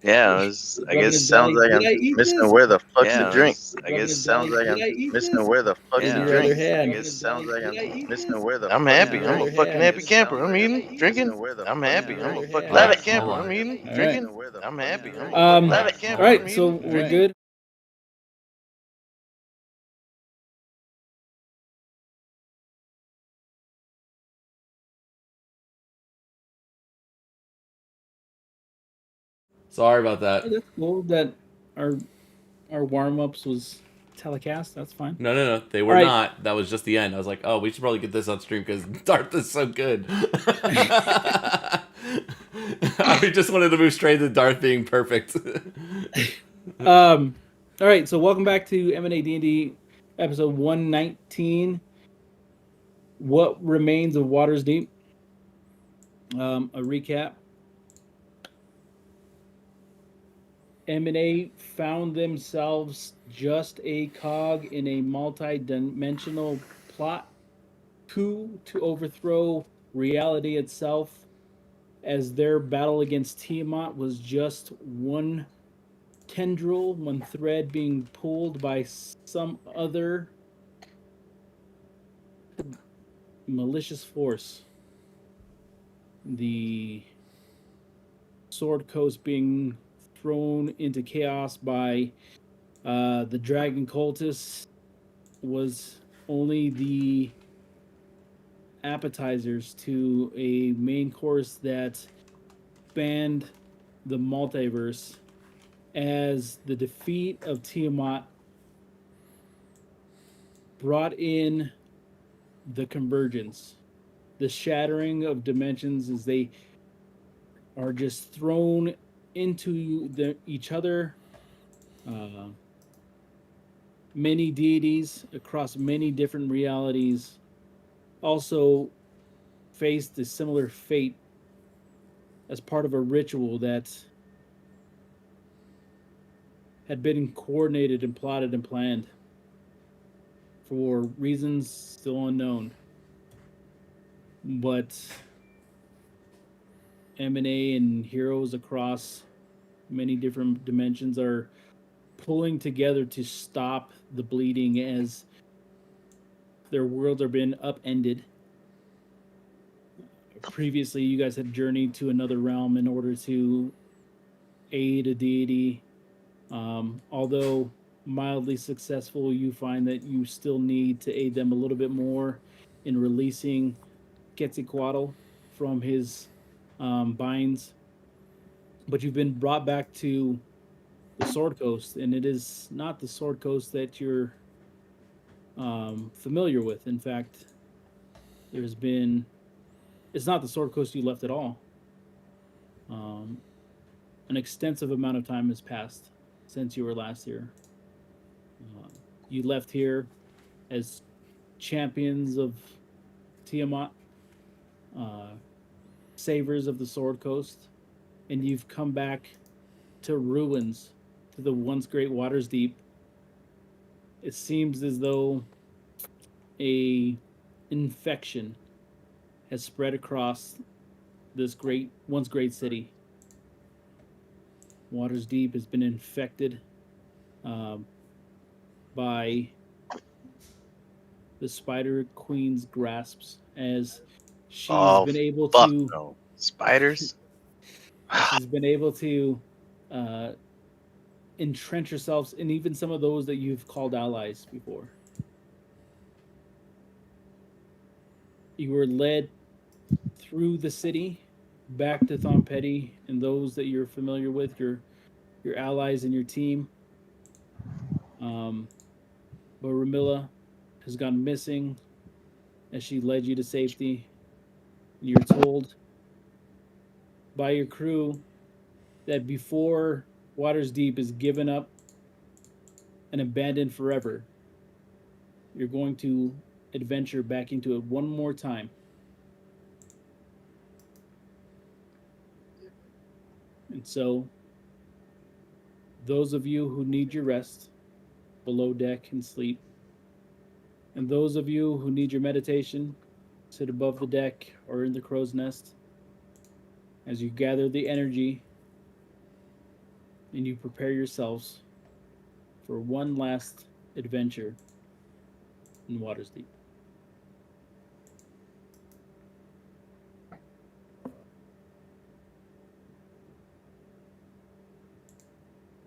Yeah, I Rubbing guess his sounds belly. like Did I'm I eat missing this? where the fuck's the Yeah, drink. I rubbing guess his sounds belly. like Did I'm I eat missing this? where the fuck's In the your other drink. I hand. guess sounds like I'm missing where the I'm fuck's In the happy. your I'm a other drink. fucking hand. happy camper. I'm eating, drinking. I'm happy. I'm a fucking Love happy it. camper. I'm eating, All right. drinking. I'm happy. I'm a fucking All happy camper. I'm right. So eating, we're drinking. good. Sorry about that. That's cool that our warm ups was telecast. That's fine. No. They All were right. not. That was just the end. I was like, oh, we should probably get this on stream because Darth is so good. I just wanted to move straight to Darth being perfect. All right. So welcome back to M&A&D&D episode 119. What remains of Waters Deep? A recap. M&A found themselves just a cog in a multi-dimensional plot coup to overthrow reality itself, as their battle against Tiamat was just one tendril, one thread being pulled by some other malicious force. The Sword Coast being thrown into chaos by the Dragon Cultists was only the appetizers to a main course that spanned the multiverse, as the defeat of Tiamat brought in the convergence, the shattering of dimensions as they are just thrown into each other. Many deities across many different realities also faced a similar fate as part of a ritual that had been coordinated and plotted and planned for reasons still unknown. But M&A and heroes across many different dimensions are pulling together to stop the bleeding as their worlds are being upended. Previously, you guys had journeyed to another realm in order to aid a deity. Although mildly successful, you find that you still need to aid them a little bit more in releasing Quetzalcoatl from his binds. But you've been brought back to the Sword Coast, and it is not the Sword Coast that you're familiar with. In fact, there's been it's not the Sword Coast you left at all. Um, an extensive amount of time has passed since you were last here. Uh, you left here as champions of Tiamat, uh, savers of the Sword Coast, and you've come back to ruins, to the once great Waters Deep. It seems as though a infection has spread across this once great city. Waters Deep has been infected um, by the Spider Queen's grasps, as she's Oh been able fuck to no. Spiders? she's been able to uh, entrench herself in even some of those that you've called allies before. You were led through the city back to Thom Petty and those that you're familiar with, your allies and your team. Um, but Ramilla has gone missing as she led you to safety. You're told by your crew that before Waters Deep is given up and abandoned forever, you're going to adventure back into it one more time. And so, those of you who need your rest below deck and sleep, and those of you who need your meditation, sit above the deck or in the crow's nest as you gather the energy and you prepare yourselves for one last adventure in Waters Deep.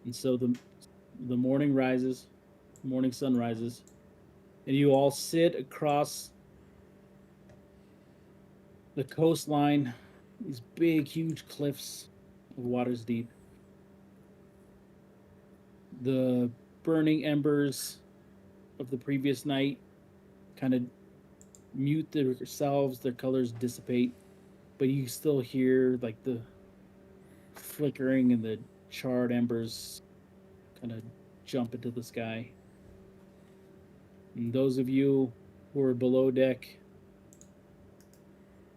And so the morning rises, morning sun rises, and you all sit across the coastline, these big, huge cliffs of Waters Deep. The burning embers of the previous night kind of mute themselves, their colors dissipate, but you still hear like the flickering and the charred embers kind of jump into the sky. And those of you who are below deck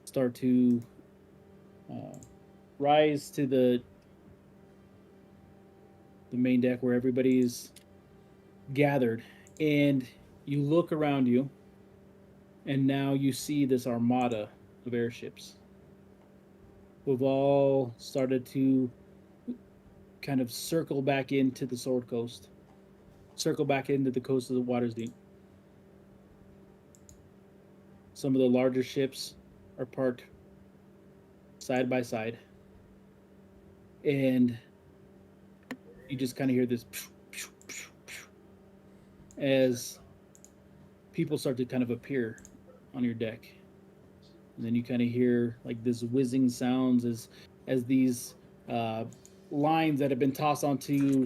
start to rise to the main deck where everybody is gathered, and you look around you, and now you see this armada of airships who've all started to kind of circle back into the Sword Coast, circle back into the coast of the Waters Deep. Some of the larger ships are parked side by side, and you just kind of hear this as people start to kind of appear on your deck, and then you kind of hear like this whizzing sounds as these lines that have been tossed onto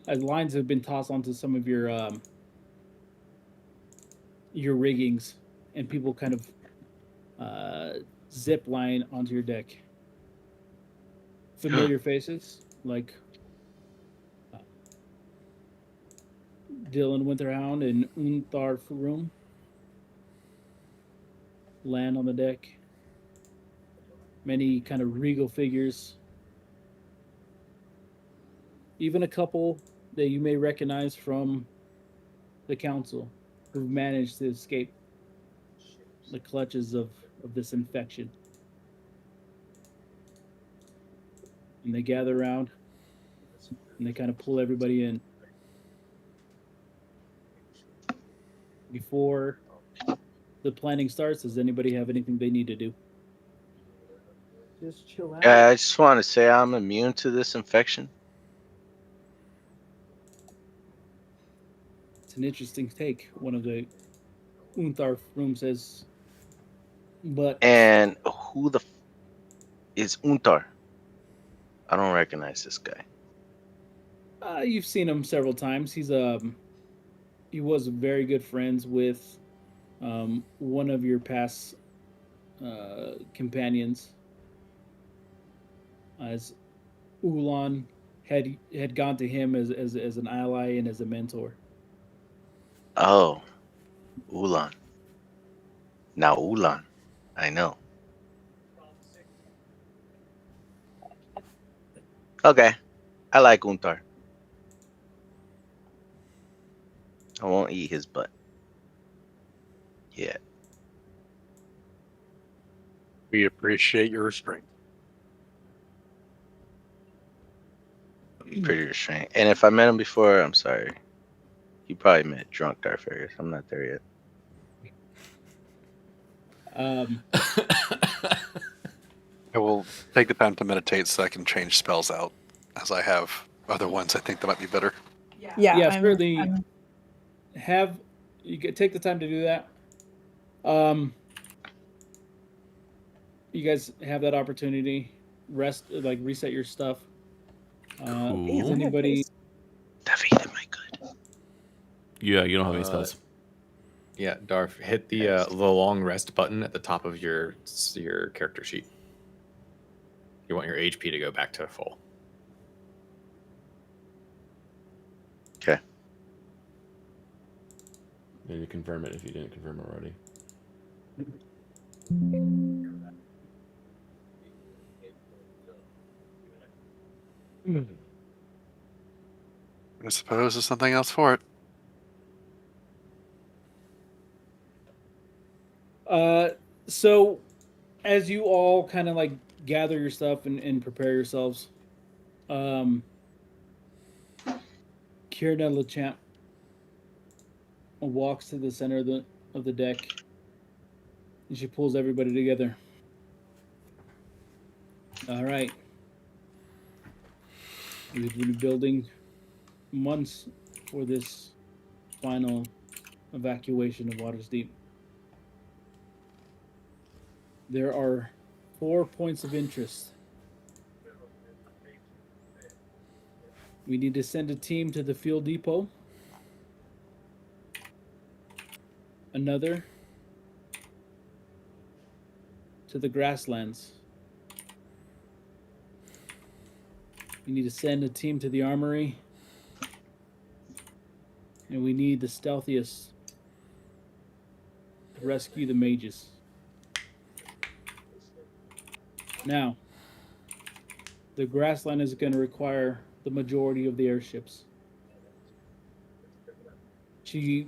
as lines have been tossed onto some of your riggings, and people kind of zip line onto your deck. Familiar faces like Dylan Winterhound and Unthar Farum land on the deck. Many kind of regal figures. Even a couple that you may recognize from the council who've managed to escape the clutches of this infection. And they gather around and they kind of pull everybody in. Before the planning starts, does anybody have anything they need to do? Just chill out. I just want to say I'm immune to this infection. It's an interesting take, one of the Unthar room says. But And who the is Untar? I don't recognize this guy. You've seen him several times. He was very good friends with one of your past companions, as Ulan had gone to him as an ally and as a mentor. Oh, Ulan. Now Ulan, I know. Okay, I like Untar. I won't eat his butt. Yeah. We appreciate your restraint. Pretty restrained. And if I met him before, I'm sorry. He probably met drunk Darth Vader. I'm not there yet. I will take the time to meditate so I can change spells out, as I have other ones I think that might be better. Yeah, certainly. You could take the time to do that. You guys have that opportunity. Rest, like reset your stuff. Is anybody? David, am I good? Yeah, you don't have any spells. Yeah, Darth, hit the long rest button at the top of your character sheet. You want your HP to go back to full. Okay. Maybe confirm it if you didn't confirm already. I suppose there's something else for it. So, as you all kind of like gather your stuff and prepare yourselves. Kierna Lechamp walks to the center of the deck, and she pulls everybody together. All right. We've been building months for this final evacuation of Waters Deep. There are 4 points of interest. We need to send a team to the fuel depot. Another to the grasslands. We need to send a team to the armory. And we need the stealthiest to rescue the mages. Now, the grassland is going to require the majority of the airships. She,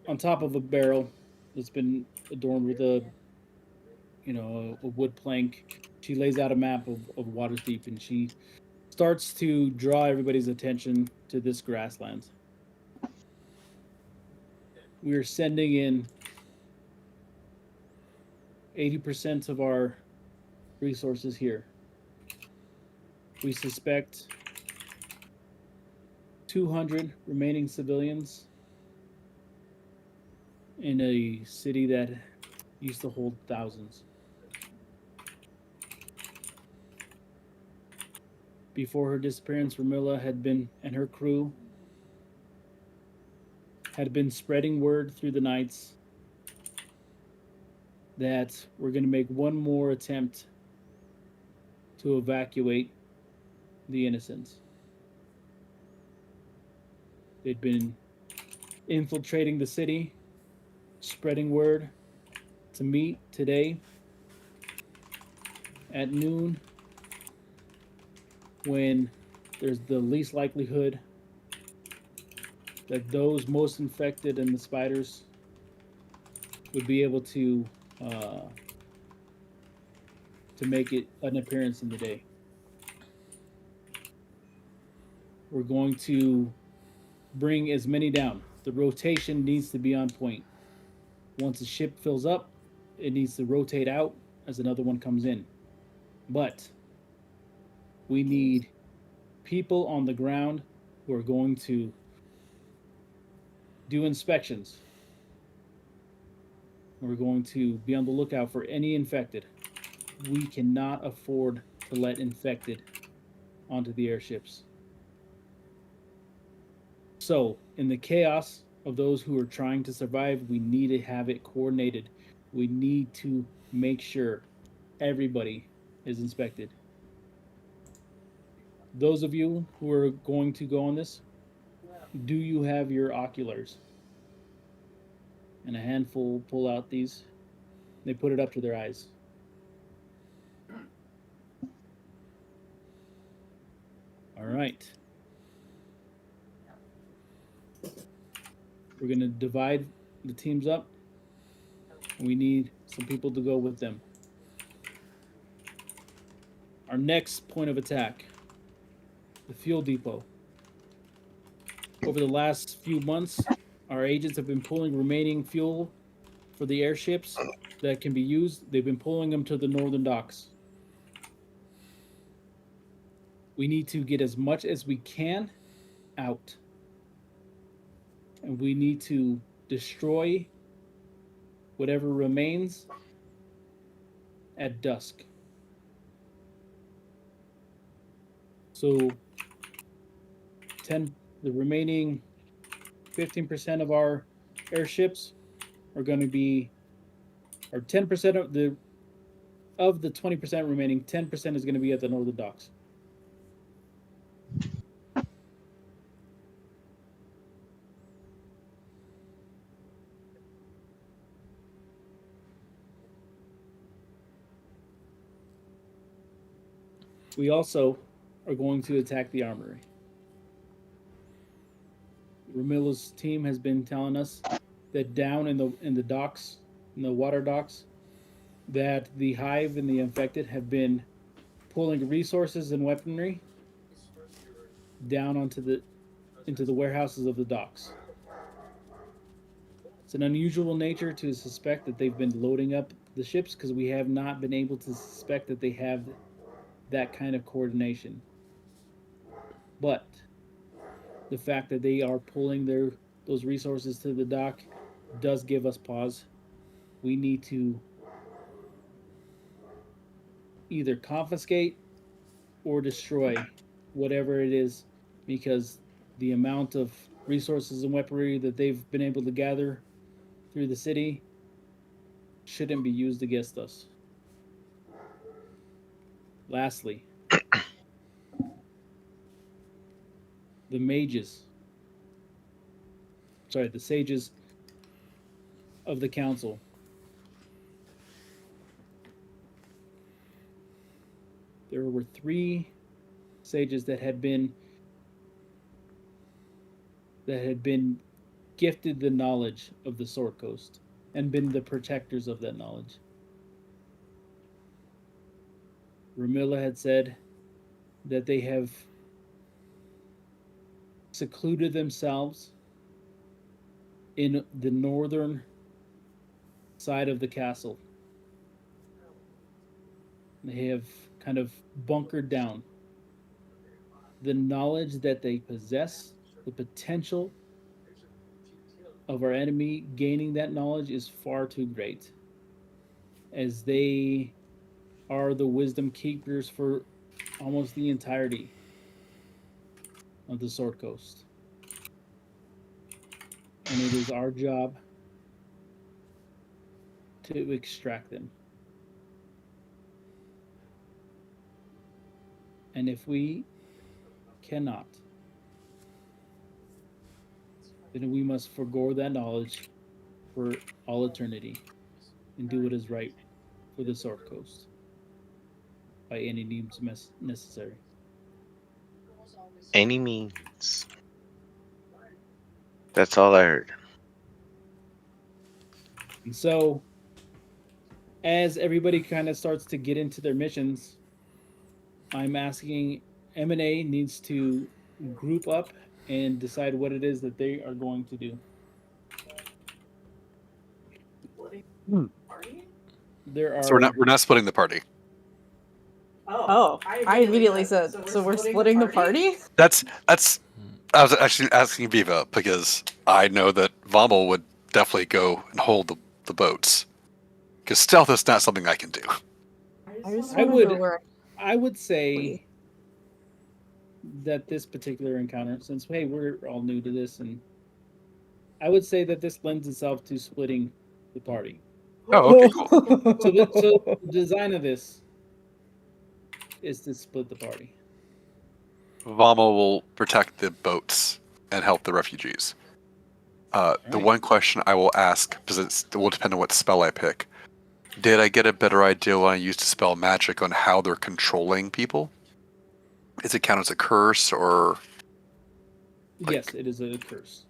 on top of a barrel that's been adorned with a wood plank, she lays out a map of Waters Deep, and she starts to draw everybody's attention to this grassland. We are sending in 80% of our resources here. We suspect 200 remaining civilians in a city that used to hold thousands. Before her disappearance, Ramilla and her crew had been spreading word through the nights that we're going to make one more attempt to evacuate the innocents. They'd been infiltrating the city, spreading word to meet today at noon when there's the least likelihood that those most infected and the spiders would be able to make it an appearance in the day. We're going to bring as many down. The rotation needs to be on point. Once a ship fills up, it needs to rotate out as another one comes in. But we need people on the ground who are going to do inspections. We're going to be on the lookout for any infected. We cannot afford to let infected onto the airships. So, in the chaos of those who are trying to survive, we need to have it coordinated. We need to make sure everybody is inspected. Those of you who are going to go on this, do you have your oculars? And a handful pull out these. They put it up to their eyes. All right. We're going to divide the teams up. We need some people to go with them. Our next point of attack, the fuel depot. Over the last few months, our agents have been pulling remaining fuel for the airships that can be used. They've been pulling them to the northern docks. We need to get as much as we can out. And we need to destroy whatever remains at dusk. So the remaining 15% of our airships are going to be, or 10% of the 20% remaining, 10% is going to be at the northern docks. We also are going to attack the armory. Ramilla's team has been telling us that down in the docks, in the water docks, that the hive and the infected have been pulling resources and weaponry down into the warehouses of the docks. It's an unusual nature to suspect that they've been loading up the ships because we have not been able to suspect that they have that kind of coordination. But the fact that they are pulling those resources to the dock does give us pause. We need to either confiscate or destroy whatever it is, because the amount of resources and weaponry that they've been able to gather through the city shouldn't be used against us. Lastly, the sages of the council. There were 3 sages that had been gifted the knowledge of the Sword Coast and been the protectors of that knowledge. Ramilla had said that they have secluded themselves in the northern side of the castle. They have kind of bunkered down. The knowledge that they possess, the potential of our enemy gaining that knowledge is far too great, as they are the wisdom keepers for almost the entirety of the Sword Coast. And it is our job to extract them. And if we cannot, then we must forgo that knowledge for all eternity and do what is right for the Sword Coast by any means necessary. Any means. That's all I heard. And so, as everybody kind of starts to get into their missions, I'm asking M&A needs to group up and decide what it is that they are going to do. There are. So we're not splitting the party. Oh, I immediately said, so we're splitting the party? That's I was actually asking Viva because I know that Vommel would definitely go and hold the boats. Because stealth is not something I can do. I would say that this particular encounter, since hey, we're all new to this, and I would say that this lends itself to splitting the party. Oh, okay, cool. So the design of this is to split the party. Vommel will protect the boats and help the refugees. The one question I will ask, because it will depend on what spell I pick, did I get a better idea when I used to spell magic on how they're controlling people? Is it count as a curse or? Yes, it is a curse.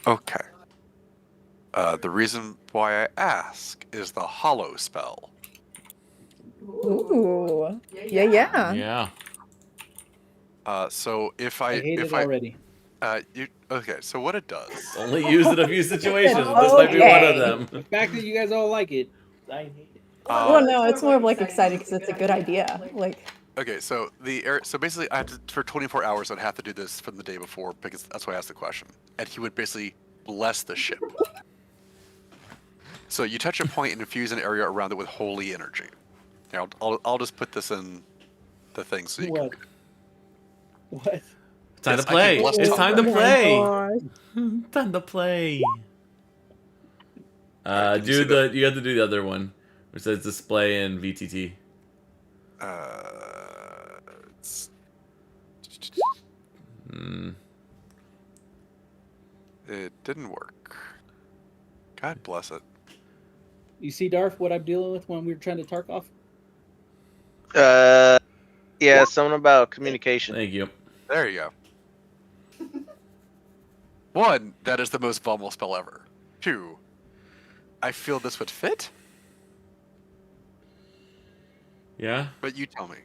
Okay. The reason why I ask is the hollow spell. Ooh. Yeah. Yeah. So if I hate it already. Okay, so what it does. Only use it in a few situations. This might be one of them. The fact that you guys all like it, I hate it. Well, no, it's more of like excited because it's a good idea. Like. Okay, so so basically, I have to, for 24 hours, I'd have to do this from the day before because that's why I asked the question, and he would basically bless the ship. So you touch a point and infuse an area around it with holy energy. Here, I'll just put this in the thing so you can read it. What? Time Yes, to play. I can It's time to Oh my play. gosh. Time to play. Alright, You have to do the other one, which says display in VTT. It's... It didn't work. God bless it. You see, Darth, what I'm dealing with when we were trying to Tarkov? Yeah, something about communication. Thank you. There you go. 1, that is the most Vommel spell ever. 2, I feel this would fit, Yeah. but you tell me.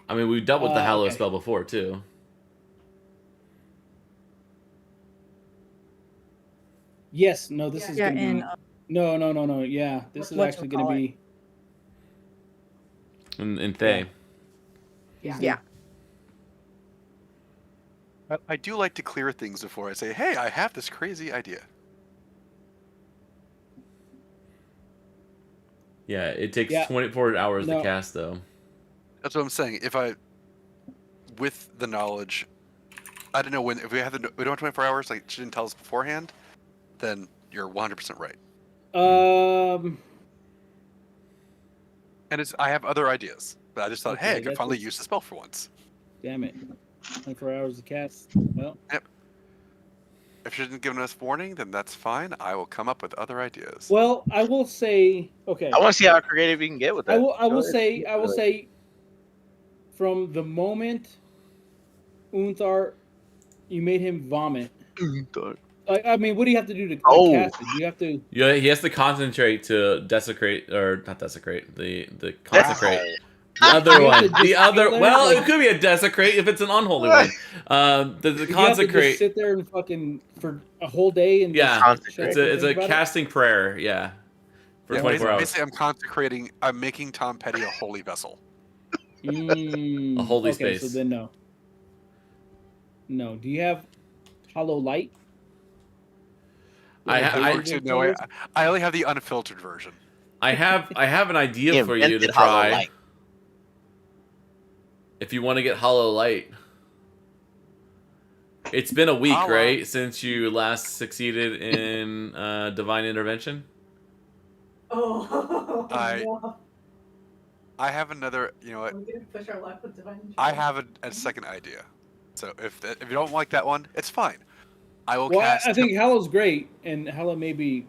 I mean, we've dealt with the Hallow okay. spell before too. Yes, no, this is Yeah, gonna and be no. Yeah, this is actually gonna be In Thay. yeah. I do like to clear things before I say, "Hey, I have this crazy idea." Yeah, it takes Yeah. 24 hours No. to cast though. That's what I'm saying. If I, with the knowledge, I don't know when. If we don't have 24 hours, like she didn't tell us beforehand, then you're 100% right. And I have other ideas, but I just thought, hey, I could finally use the spell for once. Damn it. 24 hours to cast. Well. Yep. If she didn't give us warning, then that's fine. I will come up with other ideas. Well, I will say, okay. I want to see how creative you can get with that. I will say, from the moment Unthar, you made him vomit. I mean, what do you have to do to cast it? You have to. Yeah, he has to concentrate to desecrate, or not desecrate. The consecrate. The other one. The other. Well, it could be a desecrate if it's an unholy one. The consecrate. You have to just sit there and fucking for a whole day and it's a casting prayer. Yeah. For 24 hours. Basically, I'm consecrating. I'm making Tom Petty a holy vessel. A holy space. So then no. No. Do you have hollow light? I only have the unfiltered version. I have an idea for you to try. If you want to get hollow light. It's been a week, right, since you last succeeded in divine intervention? I have another, you know what? We're gonna push our luck with divine intervention. I have a second idea. So if you don't like that one, it's fine. I will cast. I think Hallow's great, and Hallow may be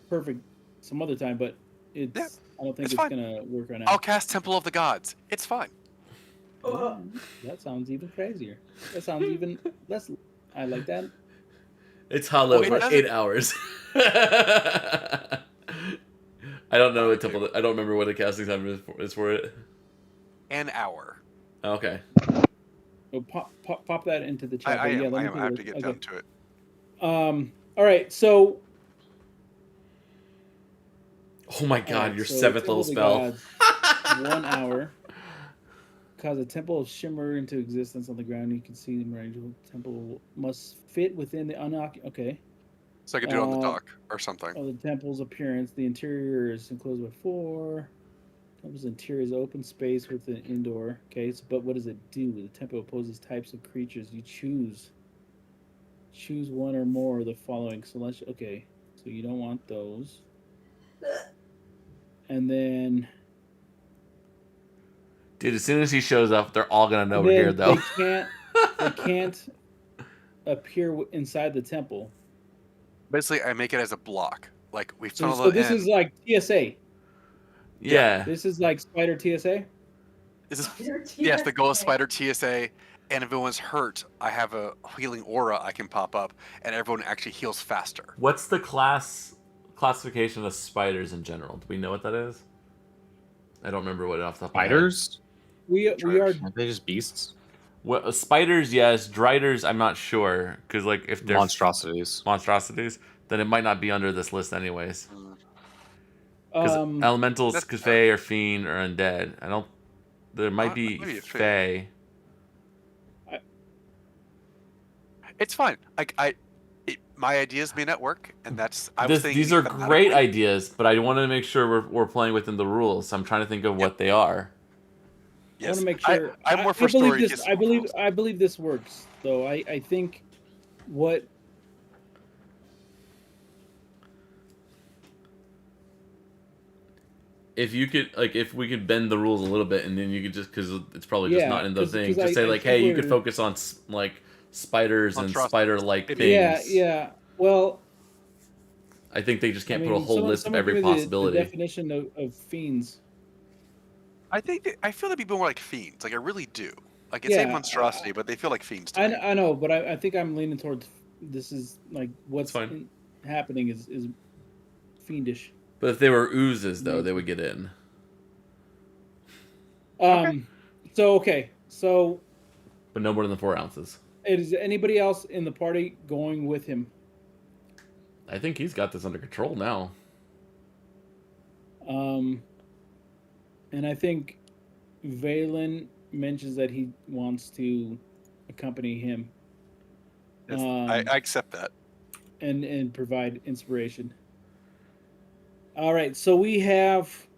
perfect some other time, but I don't think it's gonna work right now. I'll cast Temple of the Gods. It's fine. That sounds even crazier. That sounds even less. I like that. It's Hollow for 8 hours. I don't know what temple. I don't remember what the casting time is for it. An hour. Okay. So pop that into the chat. I have to get down to it. All right. So. Oh my God! Your 7th level spell. 1 hour. Cause a temple of shimmer into existence on the ground. You can see the range. Temple must fit within the unoccupied. Okay. So I could do it on the dock or something. Oh, the temple's appearance. The interior is enclosed by 4. Temple's interior is open space with an indoor. Okay, so but what does it do? The temple opposes types of creatures. You choose one or more of the following celestial. Okay, so you don't want those. And then. Dude, as soon as he shows up, they're all gonna know we're here, though. They can't appear inside the temple. Basically, I make it as a block. Like we funnel so this is like TSA. Yeah. This is like Spider TSA. Yes, the goal is Spider TSA. And if everyone's hurt, I have a healing aura I can pop up, and everyone actually heals faster. What's the classification of spiders in general? Do we know what that is? I don't remember what off the top of my head. Spiders? We are. Aren't they just beasts? Well, spiders, yes. Driders, I'm not sure, because like if they're monstrosities, then it might not be under this list anyways. Because elementals, Fae or fiend or undead. I don't. There might be Fae. It's fine. My ideas may not work, and that's. These are great ideas, but I want to make sure we're playing within the rules. So I'm trying to think of what they are. Yes. I want to make sure. I'm more for story. I believe this works, though. I think what. If you could, if we could bend the rules a little bit, and then you could just, because it's probably just not in those things, just say hey, you could focus on spiders and spider-like things. Yeah. Well, I think they just can't put a whole list of every possibility. The definition of fiends. I feel they'd be more like fiends. Like I really do. Like it's a monstrosity, but they feel like fiends to me. I know, but I think I'm leaning towards this is like what's happening is fiendish. But if they were oozes, though, they would get in. So So, but no more than 4 ounces. is anybody else in the party going with him? I think he's got this under control now. And I think Valen mentions that he wants to accompany him. I accept that. And provide inspiration. All right, so we have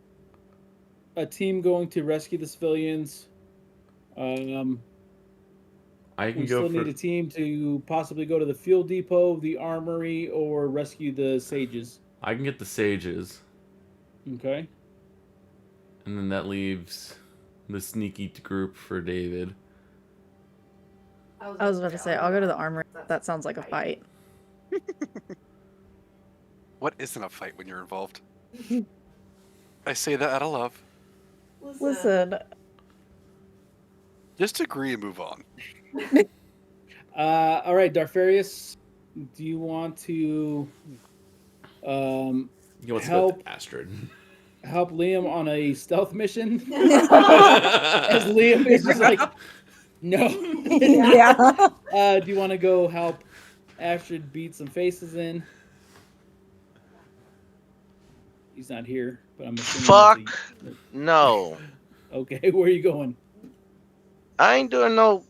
a team going to rescue the civilians. I can We go still for. need a team to possibly go to the fuel depot, the armory, or rescue the sages. I can get the sages, Okay. and then that leaves the sneaky group for David. I was about to say, I'll go to the armory. That sounds like a fight. What isn't a fight when you're involved? I say that out of love. Listen. Just agree and move on. All right, Darfarius, do you want to He wants help to go to Astrid. help Liam on a stealth mission? As Liam is just like, no. Yeah. Do you want to go help Astrid beat some faces in? He's not here, but I'm assuming. Fuck no. Okay, where are you going? I ain't doing no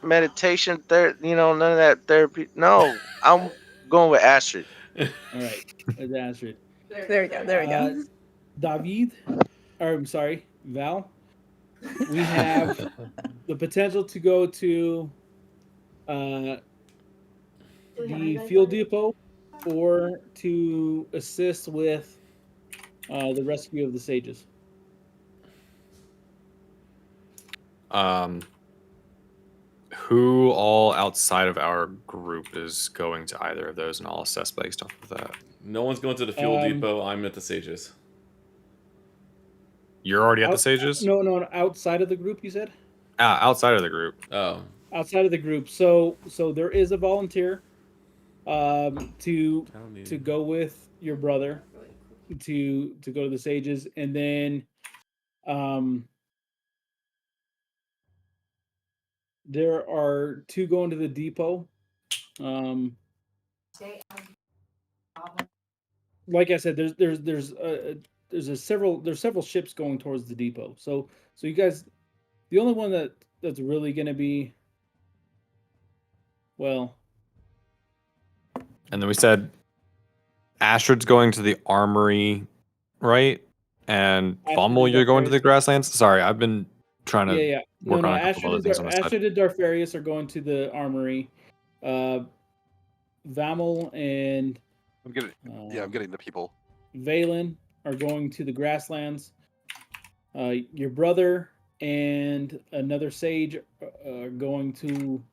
meditation none of that therapy. No, I'm going with Astrid. All right, with Astrid. There we go. David, or I'm sorry, Val. We have the potential to go to the fuel depot or to assist with the rescue of the sages. Who all outside of our group is going to either of those, and I'll assess based off of that. No one's going to the fuel depot. I'm at the sages. You're already at the sages? No, outside of the group, you said? Outside of the group. Oh. Outside of the group. So there is a volunteer to go with your brother to go to the sages, and then there are 2 going to the depot. Like I said, there's several ships going towards the depot. So you guys, the only one that's really going to be, well. And then we said Astrid's going to the armory, right? And Vommel, you're going to the grasslands? Sorry, I've been trying to work on a couple other things on my side. Astrid and Darfarius are going to the armory. Vammel and I'm getting the people. Valen are going to the grasslands. Your brother and another sage are going to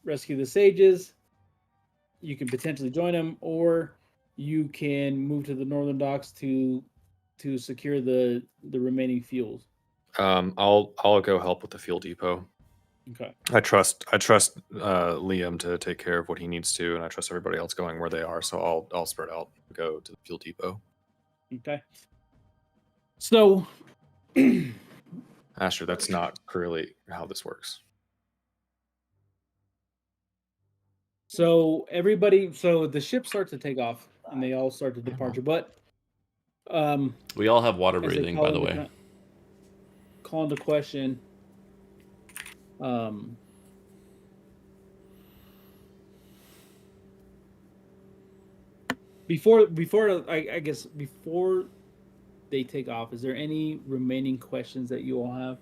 rescue the sages. You can potentially join them, or you can move to the northern docks to secure the remaining fuels. I'll go help with the fuel depot. Okay. I trust Liam to take care of what he needs to, and I trust everybody else going where they are. So I'll spread out and go to the fuel depot. Okay. So, Astrid, that's not clearly how this works. So the ship starts to take off, and they all start to departure. But we all have water breathing, by the way. Call into question. Before I guess before they take off, is there any remaining questions that you all have?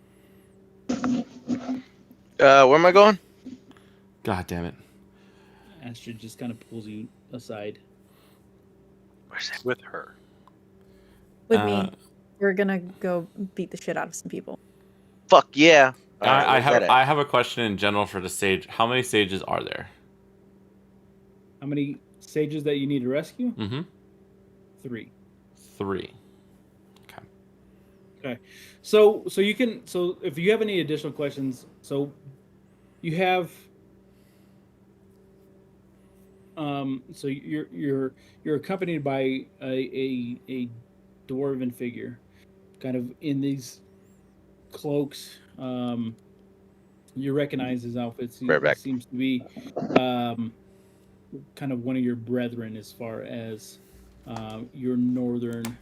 Where am I going? God damn it. Astrid just kind of pulls you aside. Where's that? With her. With me. We're gonna go beat the shit out of some people. Fuck yeah. I have a question in general for the sage. How many sages are there? How many sages that you need to rescue? Mm-hmm. 3. 3. Okay. So if you have any additional questions, so you have so you're accompanied by a dwarven figure. kind of in these cloaks. You recognize his outfits. He seems to be kind of one of your brethren as far as your northern,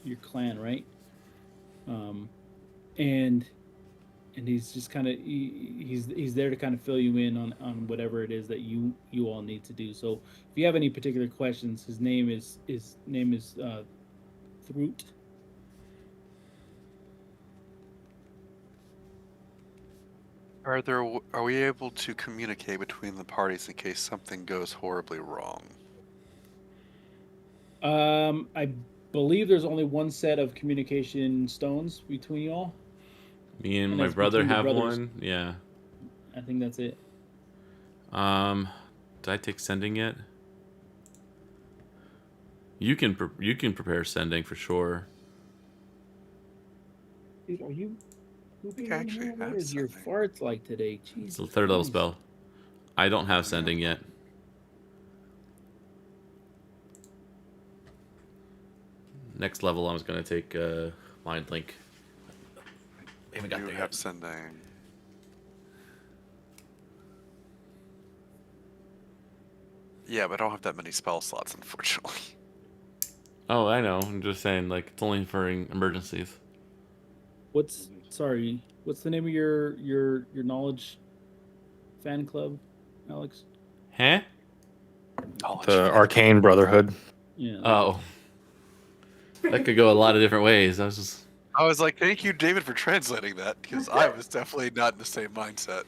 your clan, right? And he's just kind of he's there to kind of fill you in on whatever it is that you all need to do. So if you have any particular questions, his name is Throot. Are we able to communicate between the parties in case something goes horribly wrong? I believe there's only one set of communication stones between you all. Me and my brother have one. Yeah. I think that's it. Did I take sending yet? You can prepare sending for sure. Dude, are you? What is your farts like today? Jesus, it's a third level spell. I don't have sending yet. Next level, I was gonna take Mind Link. You have sending. Yeah, but I don't have that many spell slots, unfortunately. Oh, I know. I'm just saying, like, it's only for emergencies. What's the name of your knowledge fan club, Alex? Huh? The Arcane Brotherhood. Yeah. Oh. That could go a lot of different ways. I was like, thank you, David, for translating that, because I was definitely not in the same mindset.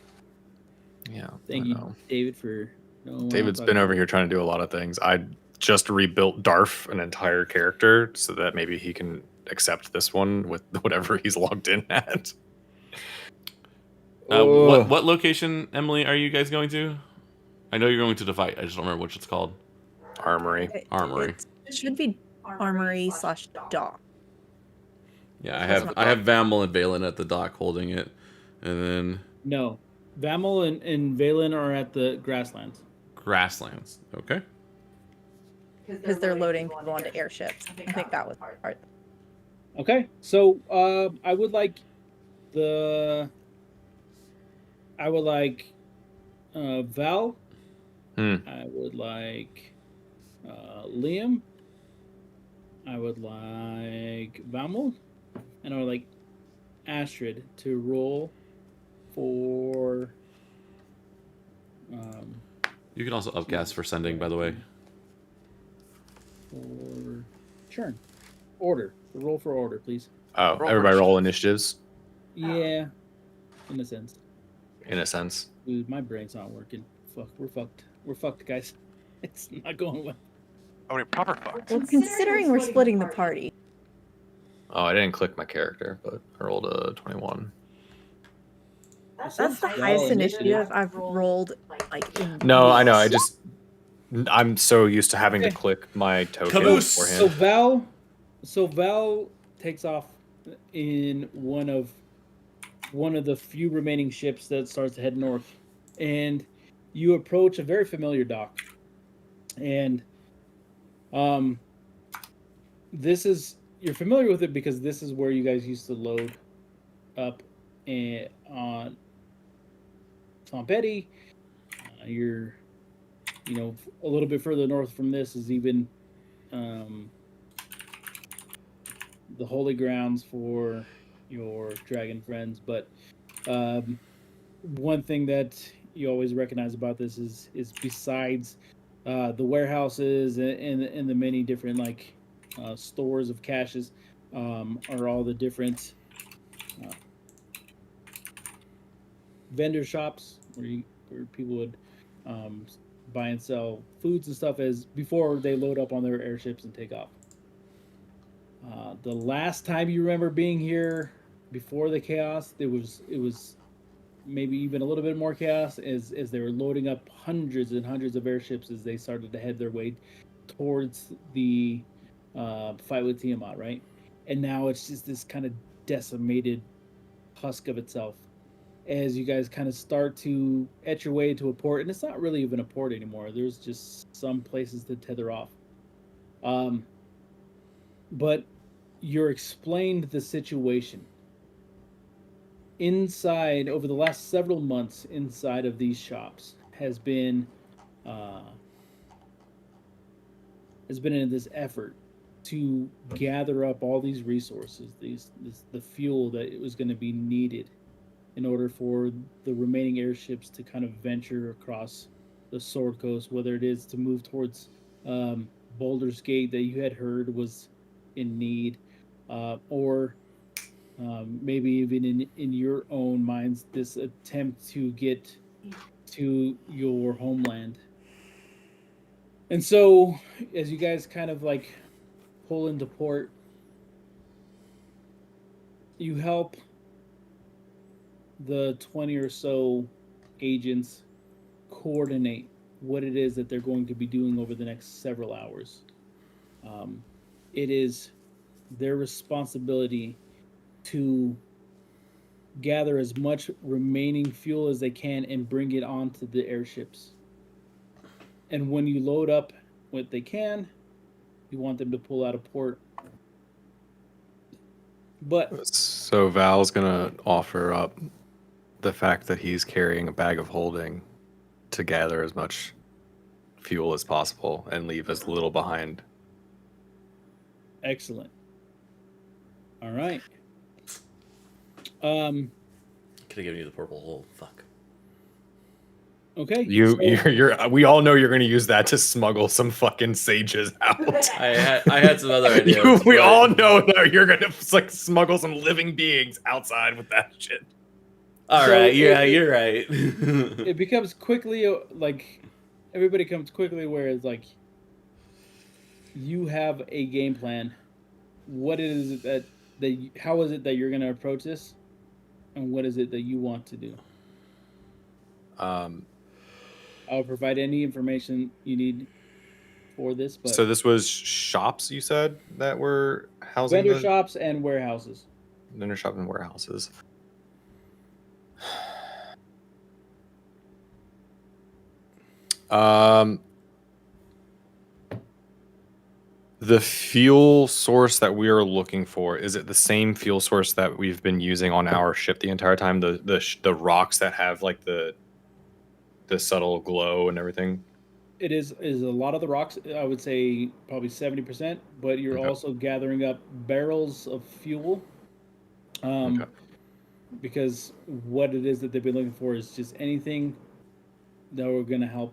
Yeah. Thank you, David, for... David's been over here trying to do a lot of things. I just rebuilt Darf, an entire character, so that maybe he can accept this one with whatever he's logged in at. What location, Emily, are you guys going to? I know you're going to the fight. I just don't remember what it's called. Armory. It should be Armory/dock. Yeah, I have Vamel and Valen at the dock holding it, and then no, Vamel and Valen are at the grasslands. Grasslands, okay. Because they're loading people onto airships. I think that was part. Okay, so I would like Val. I would like Liam. I would like Vamel, and I would like Astrid to roll for. You can also upcast for sending, by the way. For churn. Order. Roll for order, please. Oh, everybody roll initiatives? Yeah. In a sense. In a sense. Dude, my brain's not working. Fuck, we're fucked. We're fucked, guys. It's not going well. Oh, we're proper fucked. Well, considering we're splitting the party. Oh, I didn't click my character, but I rolled a 21. That's the highest initiative I've rolled, like, in No, I know. I'm so used to having to click my token beforehand. So Val takes off in one of the few remaining ships that starts to head north, and you approach a very familiar dock. And you're familiar with it because this is where you guys used to load up on Tom Petty. You're a little bit further north from this is even the holy grounds for your dragon friends. But one thing that you always recognize about this is besides the warehouses and the many different stores of caches are all the different vendor shops where people would buy and sell foods and stuff as before they load up on their airships and take off. The last time you remember being here before the chaos, it was maybe even a little bit more chaos as they were loading up hundreds and hundreds of airships as they started to head their way towards the fight with Tiamat, right? And now it's just this kind of decimated husk of itself as you guys kind of start to etch your way to a port, and it's not really even a port anymore. There's just some places to tether off. But you're explained the situation. Inside, over the last several months, inside of these shops has been in this effort to gather up all these resources, the fuel that it was going to be needed in order for the remaining airships to kind of venture across the Sword Coast, whether it is to move towards Baldur's Gate that you had heard was in need, or maybe even in your own minds, this attempt to get to your homeland. And so, as you guys kind of like pull into port, you help the 20 or so agents coordinate what it is that they're going to be doing over the next several hours. It is their responsibility to gather as much remaining fuel as they can and bring it onto the airships. And when you load up what they can, you want them to pull out of port. But so Val's gonna offer up the fact that he's carrying a bag of holding to gather as much fuel as possible and leave as little behind. Excellent. All right. Could have given you the purple hole. Fuck. Okay. You're we all know you're going to use that to smuggle some fucking sages out. I had some other ideas. We all know that you're going to like smuggle some living beings outside with that shit. All right. Yeah, you're right. It becomes quickly like everybody comes quickly aware it's like you have a game plan. What is it that how is it that you're going to approach this, and what is it that you want to do? I'll provide any information you need for this. But so this was shops, you said, that were housing vendor shops and warehouses. Vendor shop and warehouses. The fuel source that we are looking for, is it the same fuel source that we've been using on our ship the entire time? The rocks that have like the subtle glow and everything? It is a lot of the rocks. I would say probably 70%, but you're also gathering up barrels of fuel. Because what it is that they've been looking for is just anything that we're going to help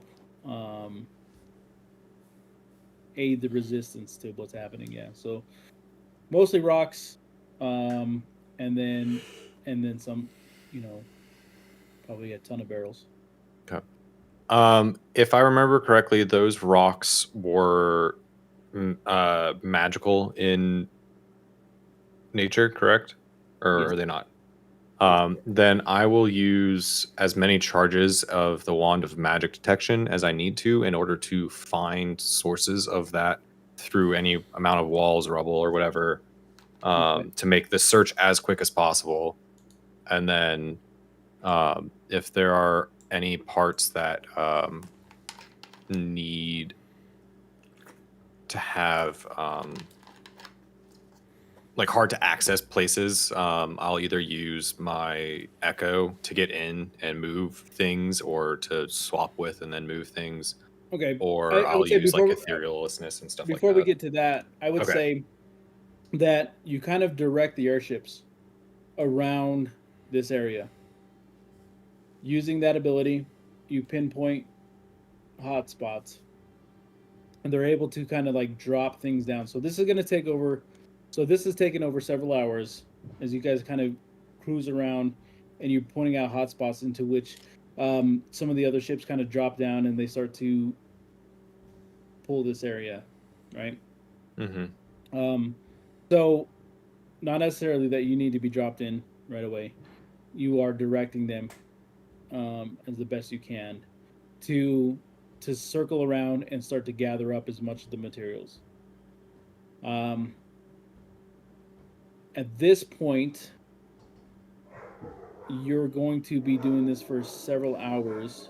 aid the resistance to what's happening. Yeah, so mostly rocks, and then some, probably a ton of barrels. Okay. If I remember correctly, those rocks were magical in nature, correct? Or Yes. are they not? Then I will use as many charges of the Wand of Magic Detection as I need to in order to find sources of that through any amount of walls, rubble, or whatever, to make the search as quick as possible. And then if there are any parts that need to have like hard to access places, I'll either use my echo to get in and move things, or to swap with and then move things. Okay. Or I'll use like etherealness and stuff like that. Before we get to that, I would say that you kind of direct the airships around this area. Using that ability, you pinpoint hotspots, and they're able to kind of like drop things down. So this is going to take over. So this has taken over several hours as you guys kind of cruise around, and you're pointing out hotspots into which some of the other ships kind of drop down and they start to pull this area, right? Mm-hmm. So not necessarily that you need to be dropped in right away. You are directing them as the best you can to circle around and start to gather up as much of the materials. At this point, you're going to be doing this for several hours.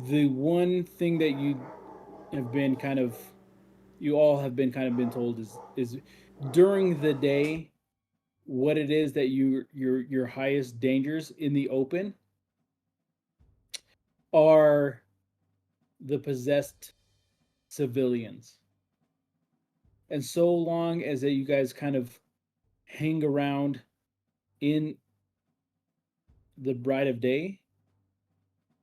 The one thing that you have been kind of you all have been told is during the day what it is that your highest dangers in the open are the possessed civilians. And so long as that you guys kind of hang around in the bright of day,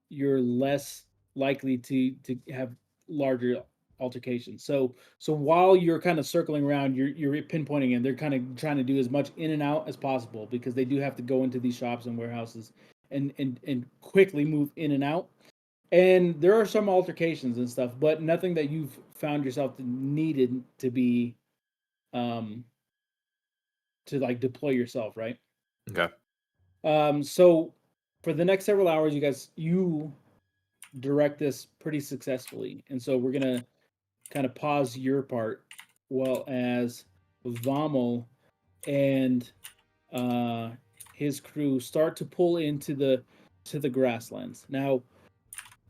you're less likely to have larger altercations. So while you're kind of circling around, you're pinpointing, and they're kind of trying to do as much in and out as possible because they do have to go into these shops and warehouses and quickly move in and out. And there are some altercations and stuff, but nothing that you've found yourself needed to be um to like deploy yourself, right? Okay. So for the next several hours, you direct this pretty successfully, and so we're gonna kind of pause your part, while as Vamel and uh, his crew start to pull into the grasslands. Now,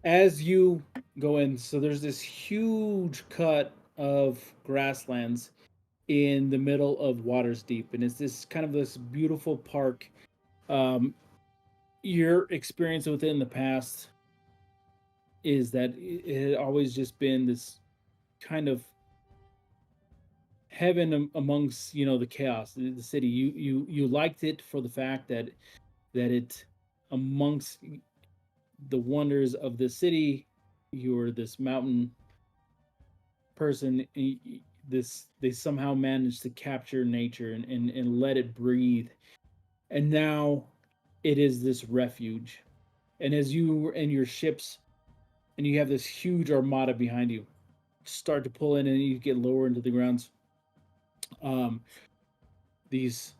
as you go in, so there's this huge cut of grasslands in the middle of Waters Deep, and it's this kind of this beautiful park. Your experience within the past is that it had always just been this kind of heaven amongst the chaos, the city. You liked it for the fact that it amongst the wonders of the city, you're this mountain person. This they somehow managed to capture nature and let it breathe, and now it is this refuge. And as you and your ships, and you have this huge armada behind you, start to pull in, and you get lower into the grounds. Um, these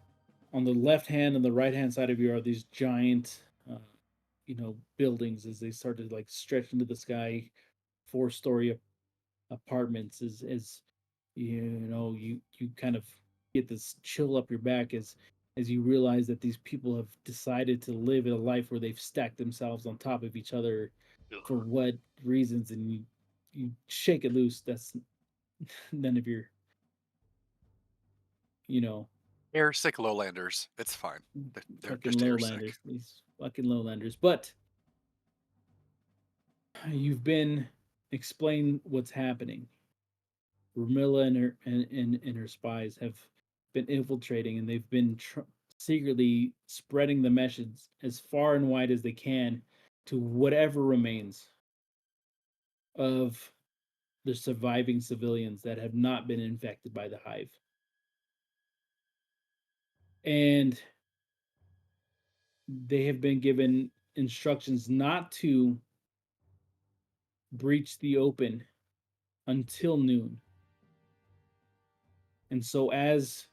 on the left hand and the right hand side of you are these giant, buildings as they start to like stretch into the sky, 4-story apartments. As you kind of get this chill up your back as you realize that these people have decided to live a life where they've stacked themselves on top of each other for what reasons, and you shake it loose. That's none of your, you know, Air sick lowlanders. It's fine. They're fucking just air lowlanders. sick. These fucking lowlanders. But you've been explained what's happening. Ramilla and her spies have been infiltrating, and they've been secretly spreading the message as far and wide as they can to whatever remains of the surviving civilians that have not been infected by the hive. And they have been given instructions not to breach the open until noon. And so as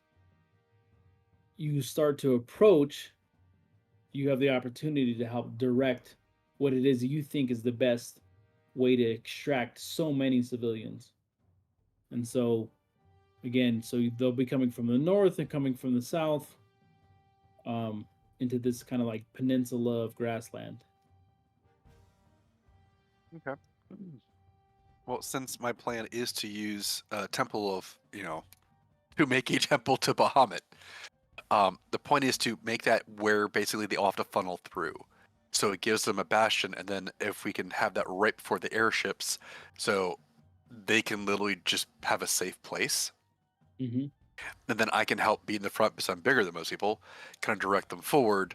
you start to approach, you have the opportunity to help direct what it is you think is the best way to extract so many civilians. And so, again, so they'll be coming from the north and coming from the south, into this kind of like peninsula of grassland. Okay. Well, since my plan is to use a temple of, to make a temple to Bahamut, the point is to make that where basically they all have to funnel through. So it gives them a bastion, and then if we can have that right before the airships, so they can literally just have a safe place. Mm-hmm. And then I can help be in the front because I'm bigger than most people, kind of direct them forward.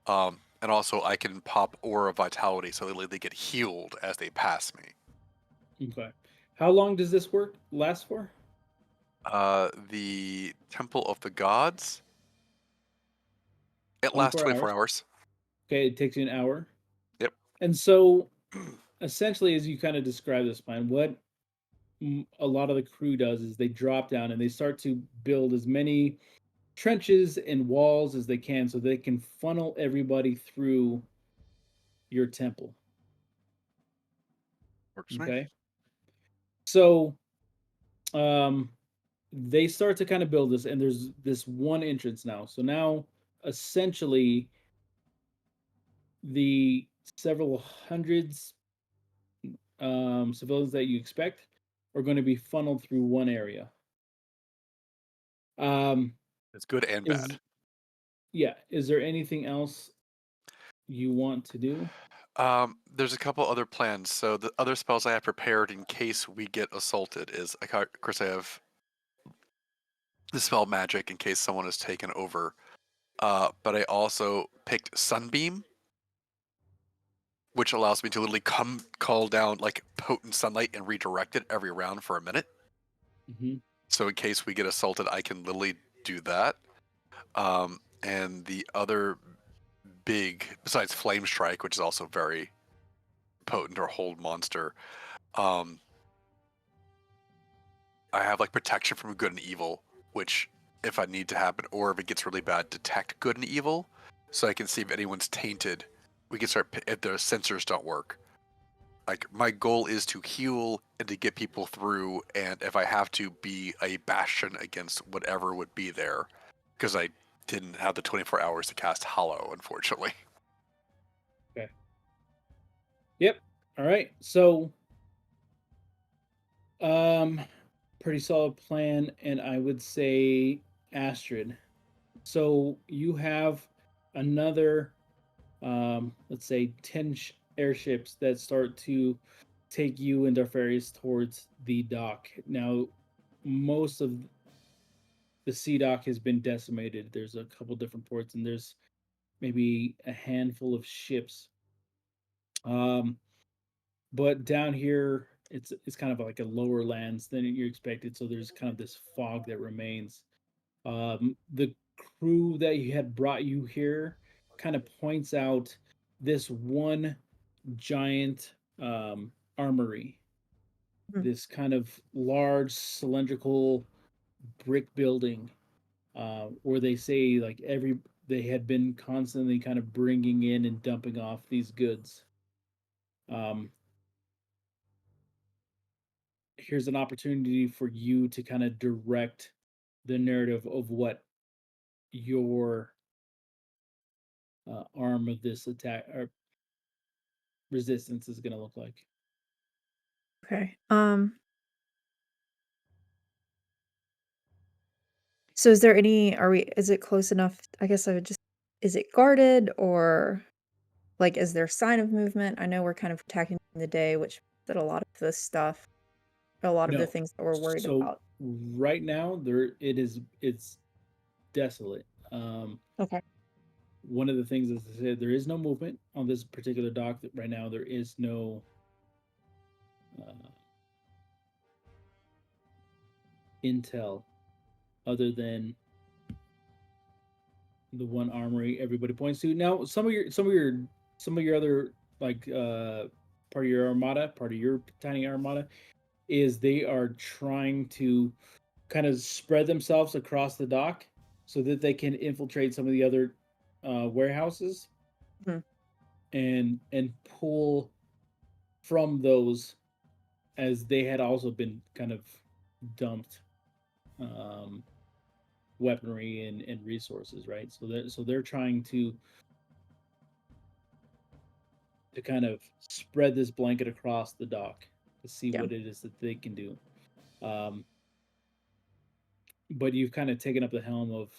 And also I can pop Aura Vitality so they get healed as they pass me. Okay. How long does this work last for? The Temple of the Gods. It lasts 24 hours. Okay, it takes you an hour. Yep. And so, essentially, as you kind of describe this plan, what a lot of the crew does is they drop down and they start to build as many trenches and walls as they can so they can funnel everybody through your temple. Works okay. So, they start to kind of build this, and there's this one entrance now. So now, essentially, the several hundreds civilians that you expect are going to be funneled through one area. It's good and bad. Yeah. Is there anything else you want to do? There's a couple other plans. So the other spells I have prepared in case we get assaulted is, of course, I have the spell magic in case someone is taken over. But I also picked Sunbeam, which allows me to literally call down like potent sunlight and redirect it every round for a minute. Mm-hmm. So in case we get assaulted, I can literally do that. And the other big, besides Flame Strike, which is also very potent or hold monster, I have like protection from good and evil, which if I need to happen, or if it gets really bad, detect good and evil, so I can see if anyone's tainted. We can start if their sensors don't work. Like my goal is to heal and to get people through, and if I have to, be a bastion against whatever would be there, because I didn't have the 24 hours to cast Hollow, unfortunately. Okay. Yep. All right. So, pretty solid plan, and I would say Astrid. So you have another, let's say, 10 airships that start to take you and Darfarius towards the dock. Now, most of the sea dock has been decimated. There's a couple different ports, and there's maybe a handful of ships. But down here, it's kind of like a lower lands than you expected. So there's kind of this fog that remains. The crew that you had brought you here kind of points out this one giant armory, this kind of large cylindrical brick building, where they say like they had been constantly kind of bringing in and dumping off these goods. Here's an opportunity for you to kind of direct the narrative of what your arm of this attack or resistance is going to look like. Okay. So is there any, is it close enough? I guess I would just, is it guarded, or like, is there sign of movement? I know we're kind of attacking in the day, which that a lot of this stuff, a lot of the things that we're worried about. Right now it's desolate. Okay. One of the things, as I said, there is no movement on this particular dock. Right now, there is no intel other than the one armory everybody points to. Now, some of your other like part of your armada, part of your tiny armada, is they are trying to kind of spread themselves across the dock so that they can infiltrate some of the other warehouses and pull from those, as they had also been kind of dumped weaponry and resources, right? So they're trying to kind of spread this blanket across the dock to see what it is that they can do. But you've kind of taken up the helm of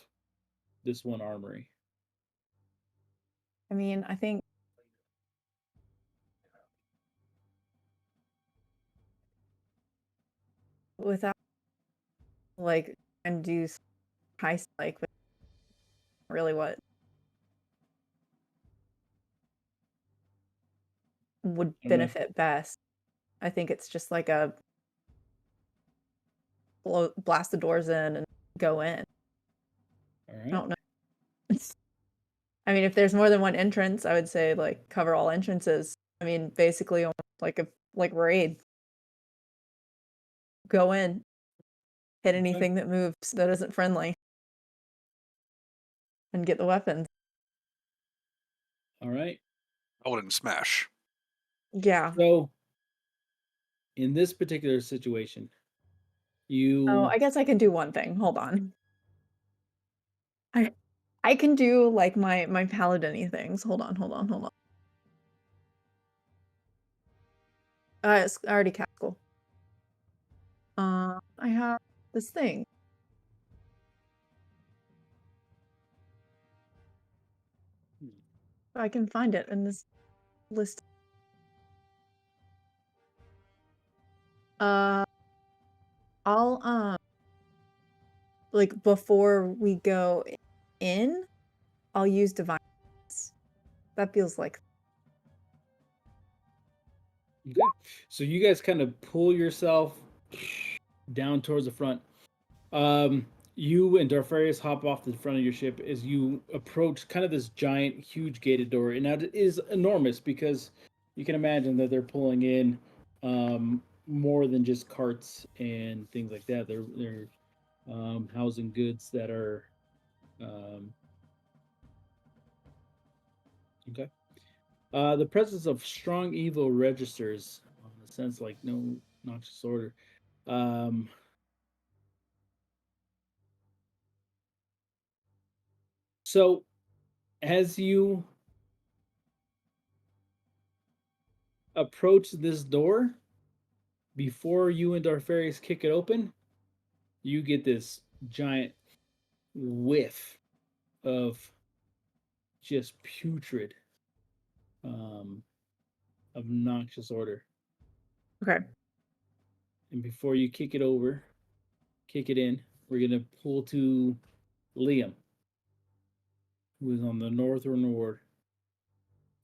this one armory. I mean, I think without like and do heist like really what would benefit best. I think it's just like a blast the doors in and go in. All right. I don't know. I mean, if there's more than one entrance, I would say like cover all entrances. I mean, basically almost like a raid. Go in, hit anything that moves that isn't friendly, and get the weapons. All right. I wouldn't smash. Yeah. So, in this particular situation, Oh, I guess I can do one thing. Hold on. I can do like my paladin-y things. Hold on. I already cast school. I have this thing. I can find it in this list. I'll like before we go in, I'll use divine. That feels like. Okay. So you guys kind of pull yourself down towards the front. You and Darfarius hop off the front of your ship as you approach kind of this giant, huge gated door. And now it is enormous because you can imagine that they're pulling in more than just carts and things like that. They're housing goods that are okay. The presence of strong evil registers, in a sense, like no noxious order. So, as you approach this door, before you and Darfarius kick it open, you get this giant whiff of just putrid, obnoxious odor. Okay. And before you kick it in, we're gonna pull to Liam, who is on the northern ward,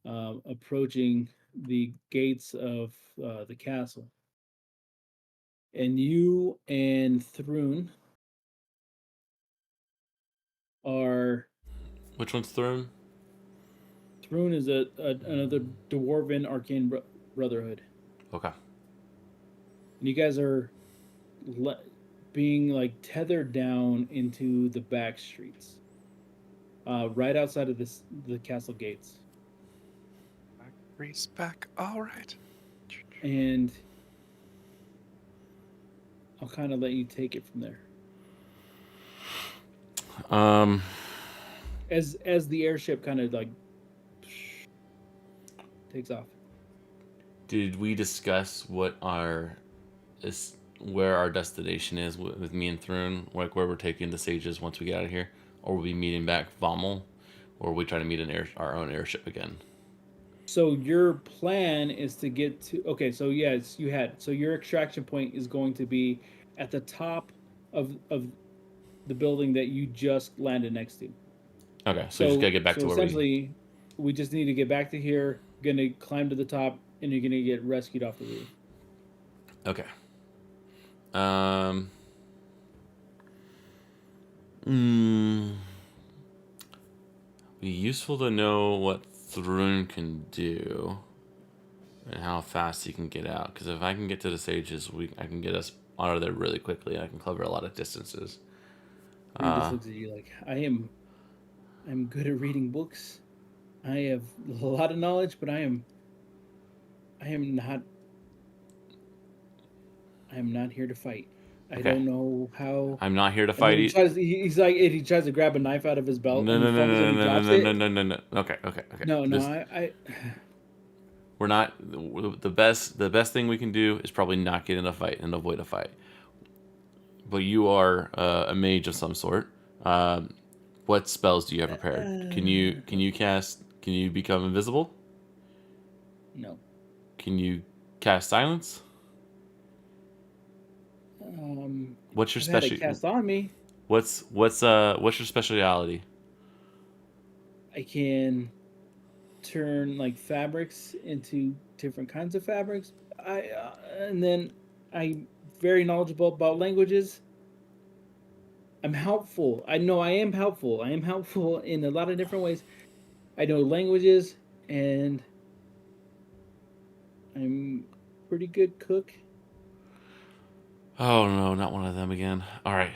approaching the gates of the castle. And you and Thrun are. Which one's Thrun? Thrun is another dwarven arcane brotherhood. Okay. And you guys are being like tethered down into the back streets, right outside of the castle gates. Race back. All right. And I'll kind of let you take it from there. As the airship kind of like takes off. Did we discuss where our destination is with me and Thrun? Like where we're taking the sages once we get out of here? Or will we be meeting back Vommel? Or will we try to meet our own airship again? So your plan is to get to... Okay, so yes, so your extraction point is going to be at the top of the building that you just landed next to. Okay, so we just gotta get back to where essentially, we just need to get back to here, gonna climb to the top, and you're gonna get rescued off the roof. Okay. Be useful to know what Thrun can do and how fast he can get out. Because if I can get to the sages, I can get us out of there really quickly. I can cover a lot of distances. He just looks at you like, I'm good at reading books. I have a lot of knowledge, but I am not here to fight. I don't know how. I'm not here to fight. He tries to grab a knife out of his belt. No. Okay. No. We're not. The best thing we can do is probably not get in a fight and avoid a fight. But you are a mage of some sort. What spells do you have prepared? Can you become invisible? No. Can you cast silence? What's your specialty? Cast on me. What's your specialty? I can turn like fabrics into different kinds of fabrics. I'm very knowledgeable about languages. I'm helpful. I know I am helpful. I am helpful in a lot of different ways. I know languages, and I'm a pretty good cook. Oh no, not one of them again. All right.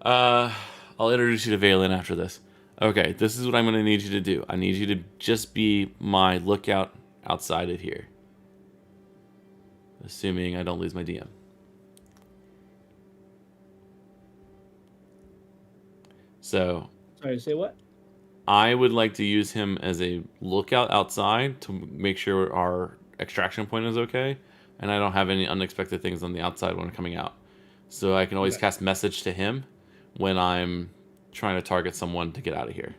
I'll introduce you to Valen after this. Okay, this is what I'm going to need you to do. I need you to just be my lookout outside of here. Assuming I don't lose my DM. So... Sorry, say what? I would like to use him as a lookout outside to make sure our extraction point is okay. and I don't have any unexpected things on the outside when I'm coming out. So I can always cast message to him when I'm trying to target someone to get out of here.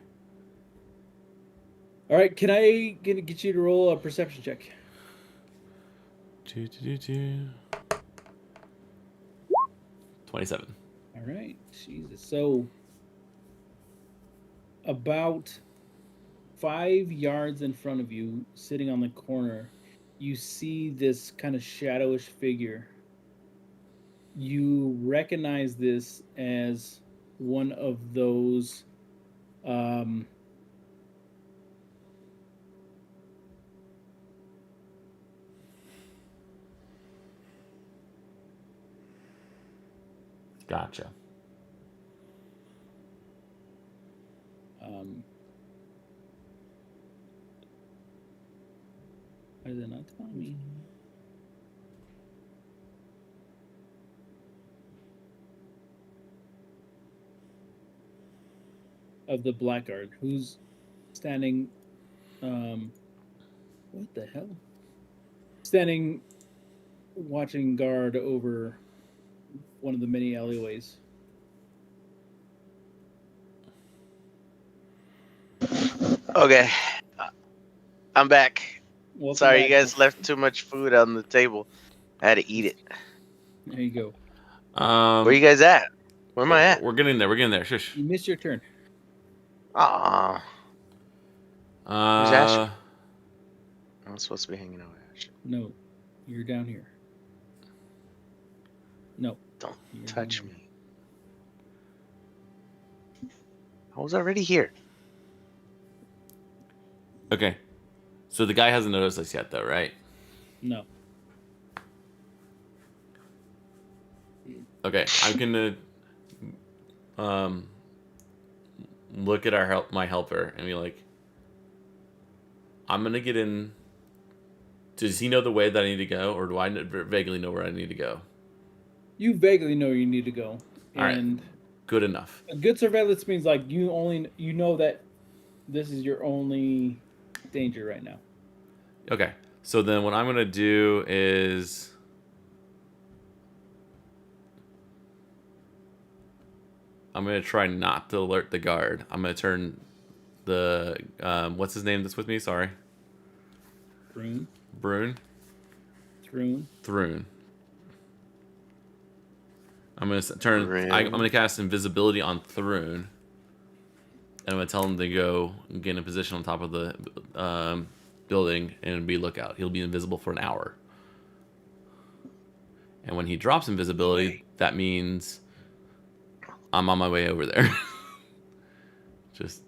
All right, can I get you to roll a perception check? 27. All right, Jesus. So about 5 yards in front of you, sitting on the corner, you see this kind of shadowish figure. You recognize this as one of those Gotcha. Why is it not telling me? Of the blackguard who's standing what the hell? Standing watching guard over one of the many alleyways. Okay, I'm back. Welcome Sorry, back. you guys left too much food on the table. I had to eat it. There you go. Where you guys at? Where am I at? We're getting there. We're getting there. Shush. You missed your turn. Aw. Where's Asher? I'm supposed to be hanging out with Asher. No, you're down here. No. Don't touch me. I was already here. Okay. So the guy hasn't noticed us yet, though, right? No. Okay, I'm gonna look at my helper and be like, I'm gonna get in. Does he know the way that I need to go, or do I vaguely know where I need to go? You vaguely know you need to go. All right. And Good enough. a good surveillance means like you know that this is your only danger right now. Okay. So then what I'm gonna do is I'm gonna try not to alert the guard. I'm gonna turn the what's his name that's with me? Sorry. Thrune. I'm gonna turn. I'm gonna cast invisibility on Thrune, and I'm gonna tell him to go and get in a position on top of the building and be lookout. He'll be invisible for an hour, and when he drops invisibility, that means I'm on my way over there. Just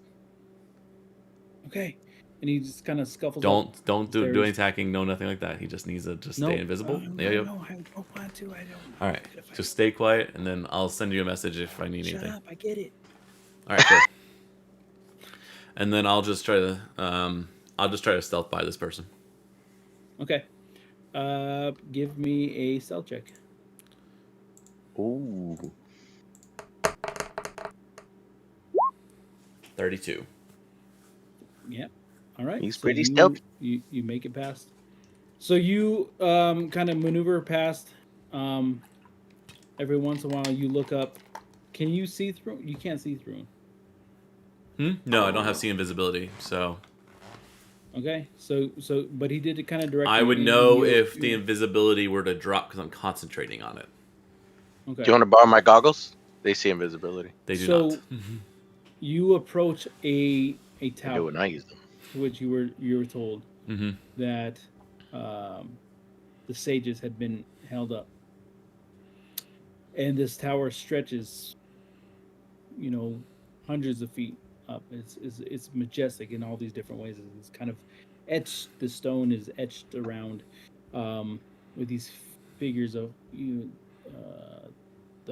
okay. And he just kind of scuffles. Don't do any attacking. No, nothing like that. He just needs to stay invisible. No, I don't want to. I don't. All right, just stay quiet, and then I'll send you a message if I need anything. Shut up! I get it. All right, cool. And then I'll just try to stealth by this person. Okay. Give me a stealth check. Ooh. 32. Yep. All right. He's pretty stealthy. You make it past. So you kind of maneuver past. Every once in a while, you look up. Can you see through? You can't see through. No, I don't have see invisibility, so. Okay. So, but he did it kind of directly. I would know if the invisibility were to drop because I'm concentrating on it. Okay. Do you want to borrow my goggles? They see invisibility. They do not. You approach a tower. I do when I use them. To which you were told that the sages had been held up, and this tower stretches, hundreds of feet up. It's majestic in all these different ways. It's kind of etched. The stone is etched around with these figures of the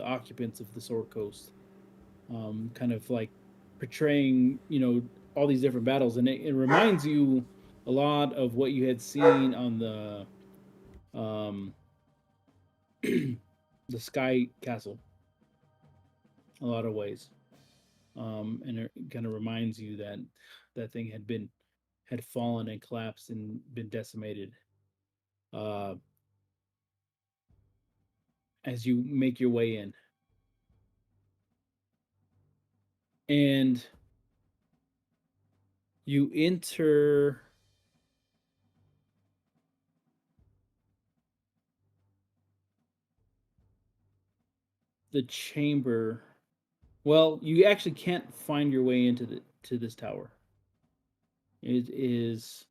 occupants of the Sword Coast, kind of like portraying all these different battles, and it reminds you a lot of what you had seen on the the Sky Castle. A lot of ways, and it kind of reminds you that that thing had fallen and collapsed and been decimated. as you make your way in. And you enter the chamber. Well, you actually can't find your way into this tower. It is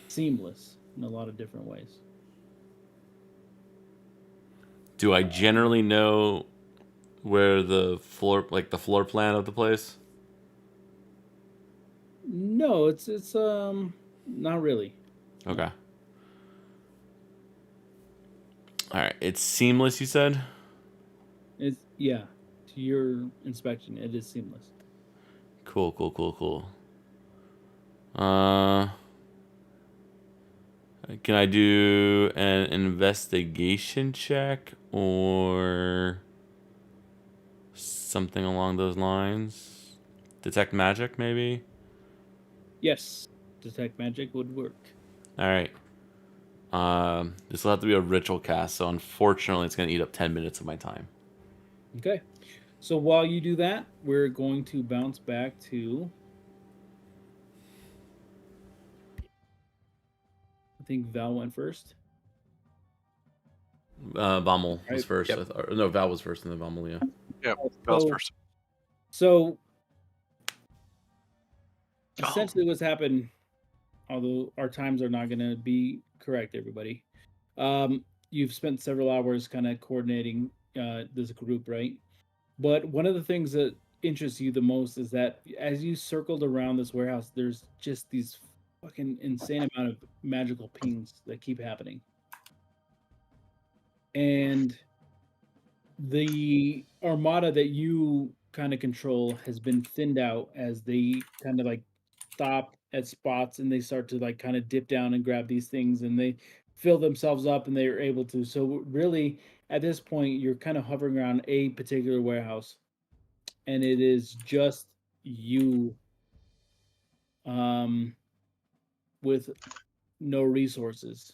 seamless in a lot of different ways. Do I generally know where the floor plan of the place? No, it's not really. Okay. All right. It's seamless, you said? It's to your inspection, it is seamless. Cool. Can I do an investigation check or something along those lines? Detect magic, maybe? Yes, detect magic would work. All right. This will have to be a ritual cast, so unfortunately, it's going to eat up 10 minutes of my time. Okay. So while you do that, we're going to bounce back to, I think Val went first. Bommel was Right. first. Yep. No, Val was first, and then Bommel, yeah. Yeah, Val's first. So essentially what's happened, although our times are not going to be correct, everybody, you've spent several hours kind of coordinating this group, right? But one of the things that interests you the most is that as you circled around this warehouse, there's just these fucking insane amount of magical pings that keep happening. And the armada that you kind of control has been thinned out as they kind of like stop at spots and they start to like kind of dip down and grab these things and they fill themselves up and they're able to. So really at this point you're kind of hovering around a particular warehouse and it is just you with no resources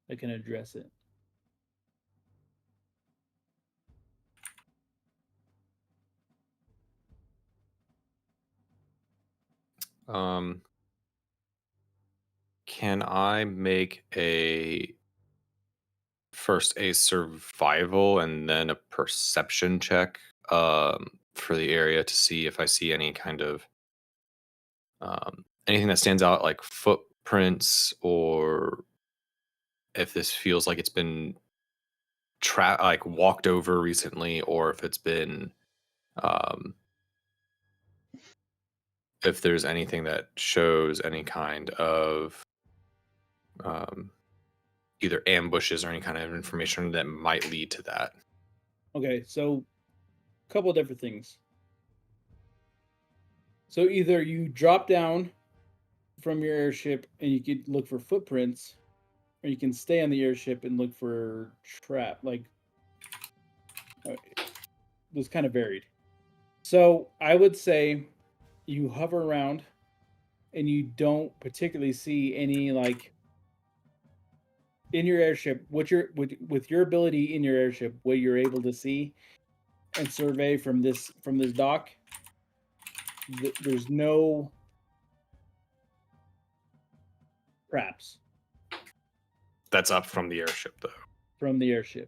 that can address it. Can I make first a survival and then a perception check for the area to see if I see any kind of anything that stands out, like footprints, or if this feels like it's been like walked over recently, or if it's been if there's anything that shows any kind of either ambushes or any kind of information that might lead to that. Okay, so a couple of different things. So either you drop down from your airship and you could look for footprints, or you can stay on the airship and look for trap. Like, it was kind of varied. So I would say you hover around and you don't particularly see any like in your airship. With your ability in your airship, what you're able to see and survey from this dock, there's no traps That's up from the airship, though. from the airship.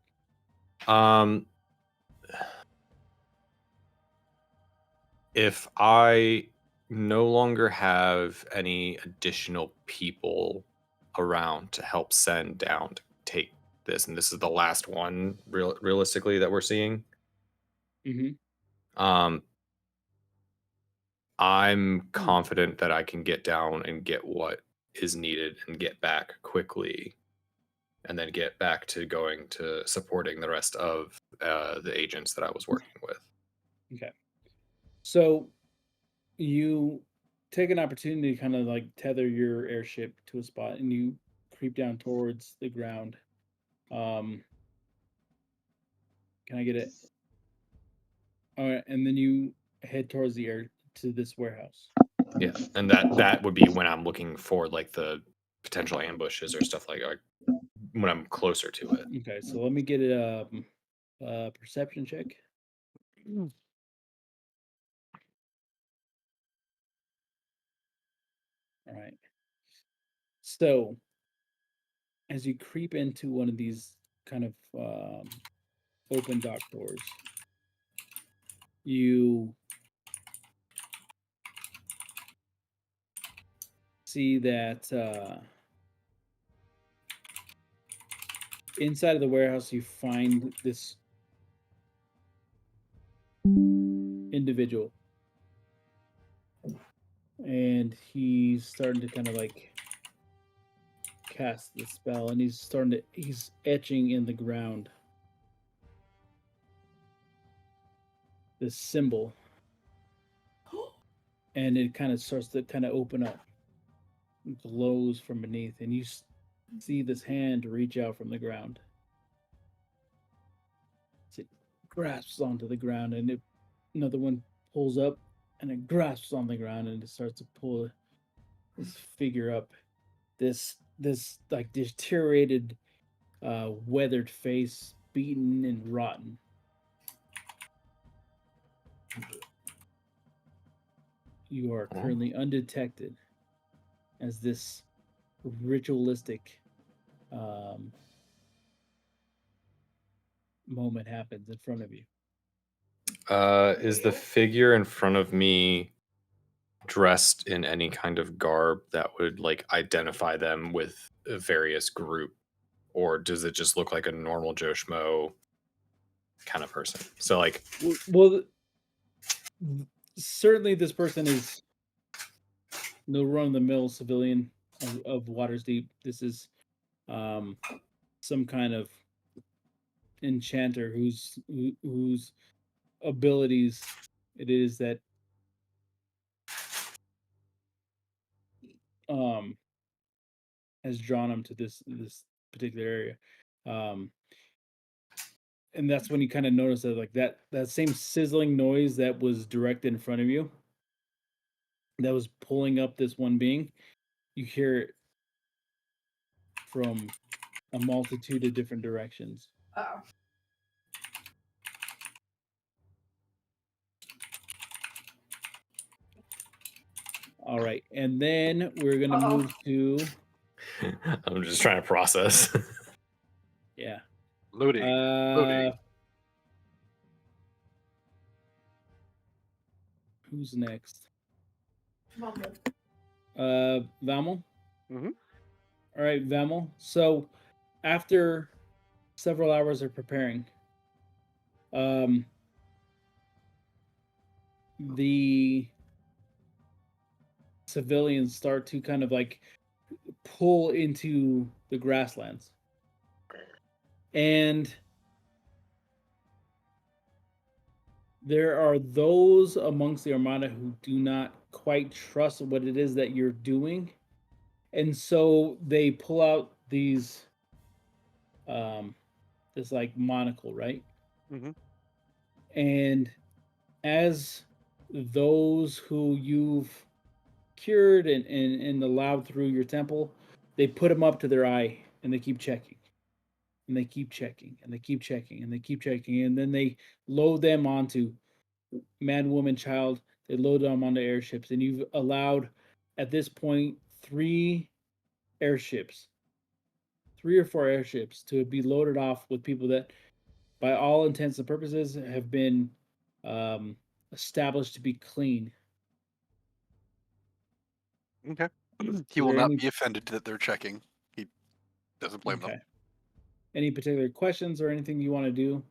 If I no longer have any additional people around to help send down to take this, and this is the last one realistically that we're seeing, I'm confident that I can get down and get what is needed and get back quickly, and then get back to going to supporting the rest of the agents that I was working with. Okay. So you take an opportunity to kind of like tether your airship to a spot and you creep down towards the ground. Can I get it? All right, and then you head towards the air to this warehouse. Yeah, and that would be when I'm looking for like the potential ambushes or stuff like when I'm closer to it. Okay, so let me get it perception check. All right. So, as you creep into one of these kind of open dock doors, you see that inside of the warehouse, you find this individual, and he's starting to kind of like cast the spell, and he's etching in the ground this symbol, and it kind of starts to kind of open up, glows from beneath, and you see this hand reach out from the ground. It grasps onto the ground, and another one pulls up, and it grasps on the ground, and it starts to pull this figure up. This like deteriorated, weathered face, beaten and rotten. You are currently undetected as this ritualistic moment happens in front of you. Is the figure in front of me dressed in any kind of garb that would like identify them with a various group, or does it just look like a normal Joe Schmo kind of person? So like, well, certainly this person is no run-of-the-mill civilian of Waters Deep. This is some kind of enchanter whose abilities it is that has drawn him to this particular area. And that's when you kind of notice that like that same sizzling noise that was directed in front of you, that was pulling up this one being, you hear it from a multitude of different directions. Oh. All right, and then we're gonna move to. I'm just trying to process. Yeah. Loading. Loading. Who's next? Vamel. Vamel? Mm-hmm. All right, Vamel. So, after several hours of preparing, the civilians start to kind of like pull into the grasslands. And there are those amongst the Armada who do not quite trust what it is that you're doing. And so they pull out these, this like monocle, right? Mm-hmm. And as those who you've cured and allowed through your temple, they put them up to their eye and they keep checking. And they keep checking and they keep checking and they keep checking. And then they load them onto man, woman, child. They load them onto airships. And you've allowed, at this point, 3 airships, 3 or 4 airships to be loaded off with people that, by all intents and purposes, have been established to be clean. Okay. He will not be offended that they're checking. He doesn't blame them. Any particular questions or anything you want to do?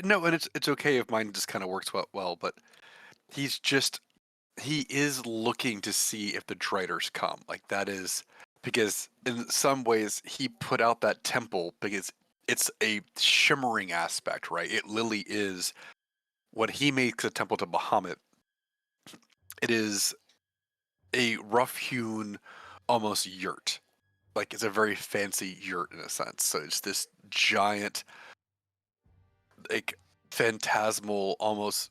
No, and it's okay if mine just kind of works well, but he is looking to see if the Driders come. Like that is because in some ways he put out that temple because it's a shimmering aspect, right? It literally is when he makes a temple to Bahamut. It is a rough-hewn, almost yurt. Like it's a very fancy yurt in a sense. So it's this giant, like phantasmal, almost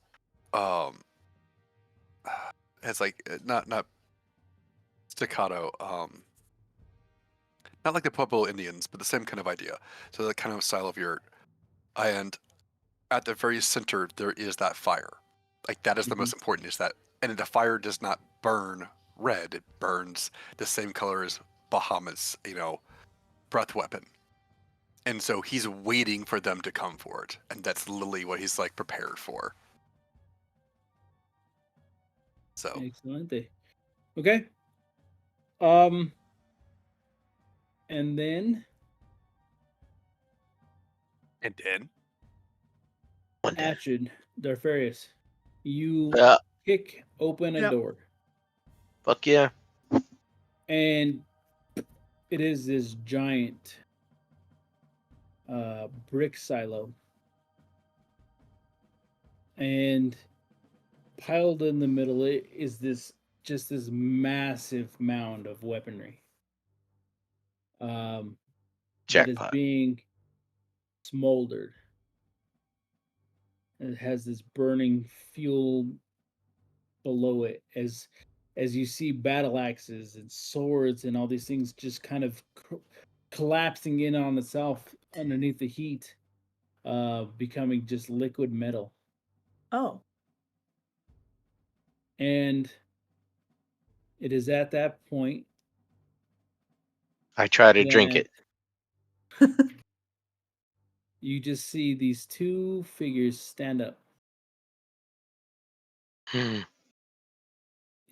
it's like not staccato, not like the Pueblo Indians, but the same kind of idea. So that kind of style of yurt. And at the very center, there is that fire. Like that is the most important. Is that, and the fire does not burn red; it burns the same color as Bahamut's, breath weapon. And so he's waiting for them to come for it, and that's literally what he's like prepared for. So Excelente. Okay. And then Astrid, Darfarius, you kick open a door. Fuck yeah. And it is this giant brick silo. And piled in the middle is this massive mound of weaponry. That is being smoldered. And it has this burning fuel below it as you see battle axes and swords and all these things just kind of collapsing in on itself underneath the heat, becoming just liquid metal. Oh. And it is at that point I try to drink it. You just see these two figures stand up.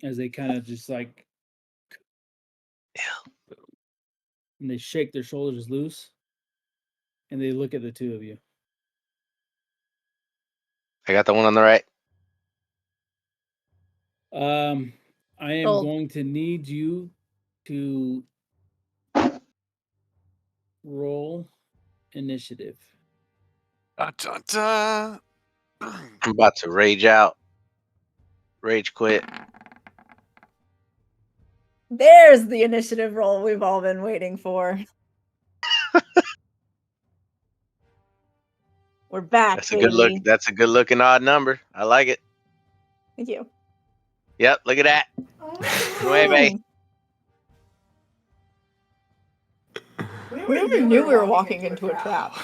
As they kind of just like, and they shake their shoulders loose, and they look at the two of you. I got the one on the right. I am going to need you to roll initiative. Dun, dun, dun. I'm about to rage out. Rage quit. There's the initiative roll we've all been waiting for. We're back. That's a good look. That's a good looking odd number. I like it. Thank you. Yep, look at that. Nueve. We never knew we were walking into a trap.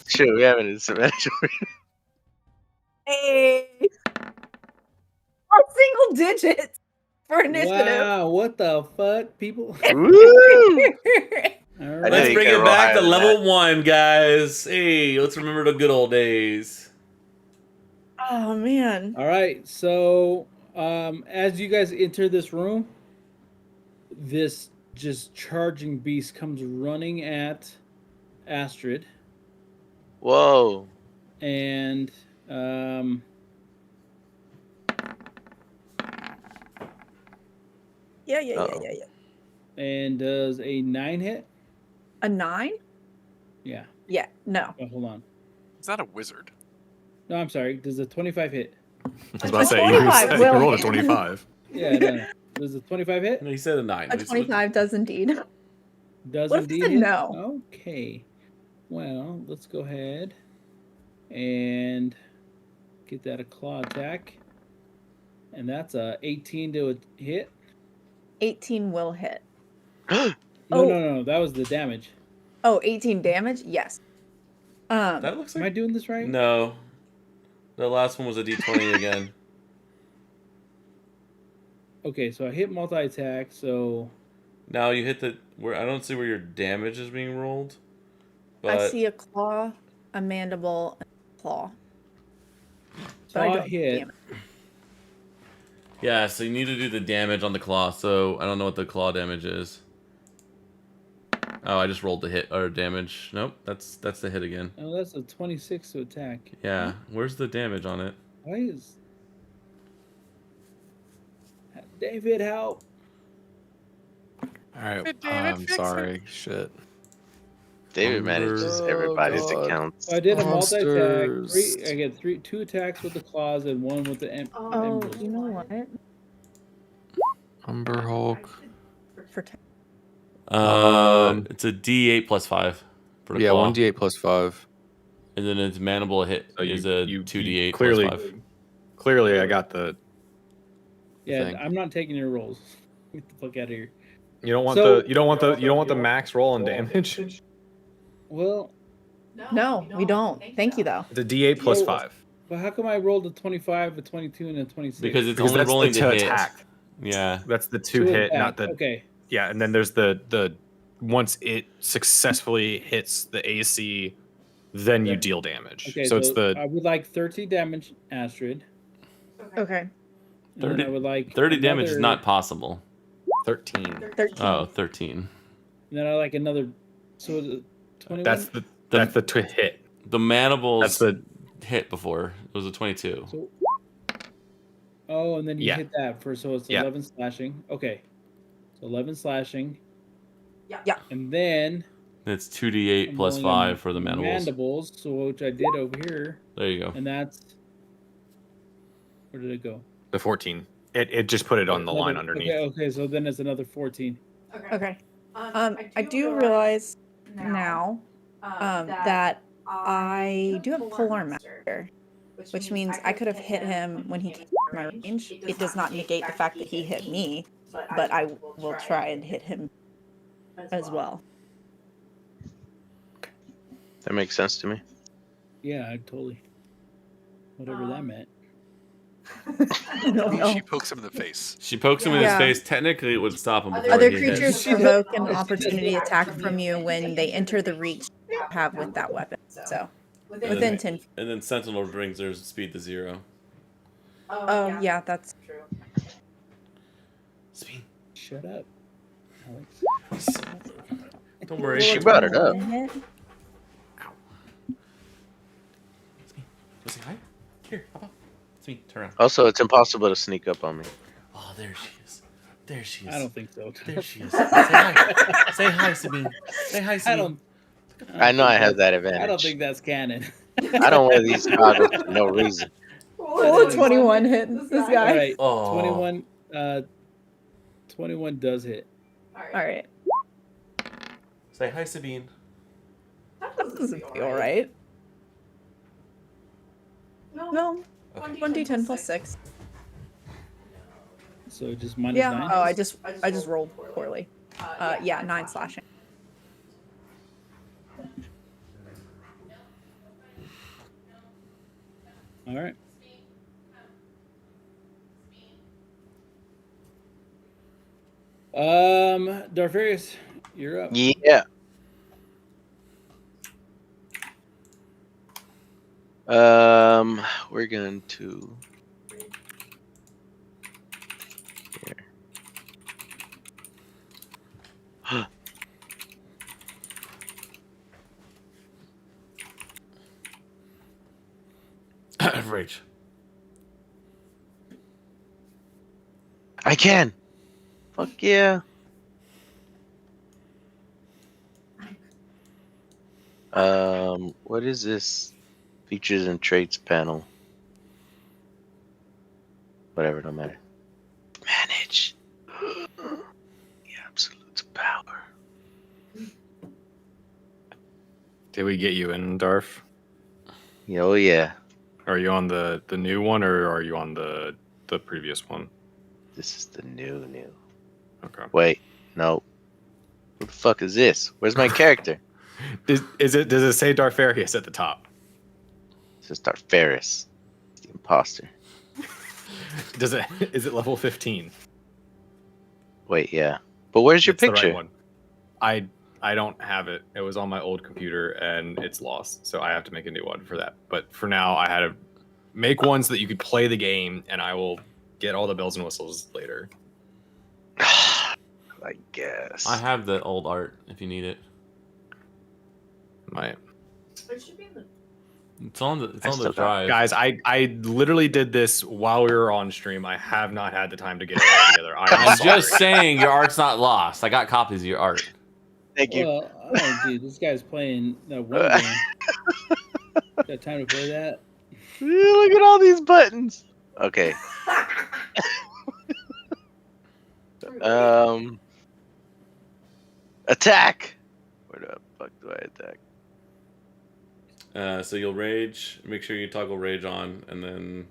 Sure, we haven't in Symmetric. Hey! Our single digits for initiative. Wow, what the fuck, people? Woo! Right. Let's bring it back to level 1, guys. Hey, let's remember the good old days. Oh, man. All right, so as you guys enter this room, this just charging beast comes running at Astrid. Whoa. And Yeah. And does a 9 hit? A 9? Yeah. Yeah, no. Oh, hold on. Is that a wizard? No, I'm sorry. Does a 25 hit? I was about to say, you rolled a 25. Yeah, no. Does a 25 hit? No, he said a 9. A 25 does indeed. Does what indeed if hit? No. Okay. Well, let's go ahead and get that a claw attack. And that's a 18 to a hit. 18 will hit. No. That was the damage. Oh, 18 damage? Yes. That looks like... Am I doing this right? No. The last one was a d20 again. Okay, so I hit multi-attack, so... Now you hit the... I don't see where your damage is being rolled. But... I see a claw, a mandible, and a claw. Claw hit. Yeah, so you need to do the damage on the claw, so I don't know what the claw damage is. Oh, I just rolled the hit or damage. Nope, that's the hit again. Oh, that's a 26 to attack. Yeah, where's the damage on it? Why is... David, help! Alright, I'm sorry. Shit. David manages everybody's accounts. So I did a multi-attack. I get 2 attacks with the claws and 1 with the embers. You know what? Umber Hulk. It's a D8 plus 5 for the claw. claw. 1D8 plus 5. And then its mandible hit is a 2D8 clearly, plus 5. Clearly, I got the Yeah, thing. I'm not taking your rolls. Get the fuck out of here. You don't want So- the max roll on damage. Well, No, we don't. Thank you though. The D8 plus So- 5. but how come I rolled a 25, a 22, and a 26? Because it's Because only that's rolling the to to hit. attack. Yeah. That's the two To hit, attack. not the Okay. yeah. And then there's the once it successfully hits the AC, then you deal damage. Okay. So it's the I would like 30 damage, Astrid. Okay. And then I would like 30 damage is another- not possible. 13. 13. Oh, 13. And then I like another. So is it 21? That's the to hit. The mandibles That's the hit before. It was a 22. So, oh, and then you Yeah. hit that for so it's Yeah. 11 slashing. Okay. So 11 slashing. Yeah. And then It's 2d8 I'm plus rolling on 5 for the mandibles. Mandibles, so which I did over here, There you go. and that's where did it go? the 14. It just put it on the line Another- underneath. Okay, so then it's another 14. Okay. I do realize now that I do have Polearm Master, which means I could have hit him when he came to my range. It does not negate the fact that he hit me, but I will try and hit him as well. That makes sense to me. Yeah, I totally. Whatever that meant. No. She pokes him in the face. She pokes him in his Yeah. face. Technically, it would stop him before Other he hits. creatures provoke an opportunity attack from you when they enter the reach you have with that weapon. So within 10 feet. And then Sentinel brings their speed to 0. Oh, yeah, that's true. Speed. Shut up, Alex. Don't worry. She brought it up. Hit. Say hi. Here, hop up. It's me. Turn around. Also, it's impossible to sneak up on me. Oh, there she is. There she is. I don't think so. There she is. Say hi. Say hi, Sabine. Say hi, I Sabine. don't. I know I have that I advantage. don't think that's canon. I don't wear these goggles for no reason. Oh, 21 hit this All guy. right, Oh. 21. 21 does hit. Alright. Say hi, Sabine. That doesn't feel right. No. 1d10 plus 6. So just minus Yeah. 9. Oh, I just rolled poorly. Yeah, 9 slashing. All right. Darfarius, you're up. Yeah. We're going to. Here. Rage. I can. Fuck yeah. What is this? Features and traits panel. Whatever, don't matter. Manage. The absolute power. Did we get you in, Darf? Oh yeah. Are you on the new one or are you on the previous one? This is the new. Okay. Wait, no. What the fuck is this? Where's my character? Does it say Darfarius at the top? This is Darfarius, the imposter. Is it level 15? Wait, yeah. But where's your It's the right picture? one. I don't have it. It was on my old computer and it's lost, so I have to make a new one for that. But for now, I had to make one so that you could play the game, and I will get all the bells and whistles later. I guess. I have the old art if you need it. My It's on the I still got- drive. guys, I literally did this while we were on stream. I have not had the time to get it all together. I'm just saying your art's not lost. I got copies of your art. Thank you. Well, oh, dude, this guy's playing that one game. Got time to play that? Look at all these buttons. Okay. Attack. Where the fuck do I attack? So you'll rage. Make sure you toggle rage on, and then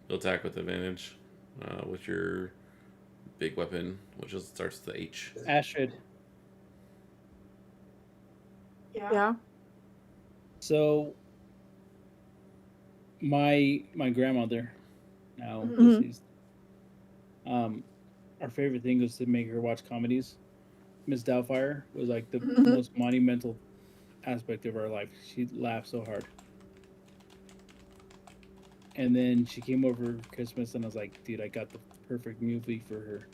you'll attack with advantage with your big weapon, which starts with the H. Astrid. Yeah. So my grandmother, now Mhm. deceased, our favorite thing was to make her watch comedies. Miss Doubtfire was like the most monumental aspect of our life. She laughed so hard. And then she came over for Christmas, and I was like, dude, I got the perfect movie for her.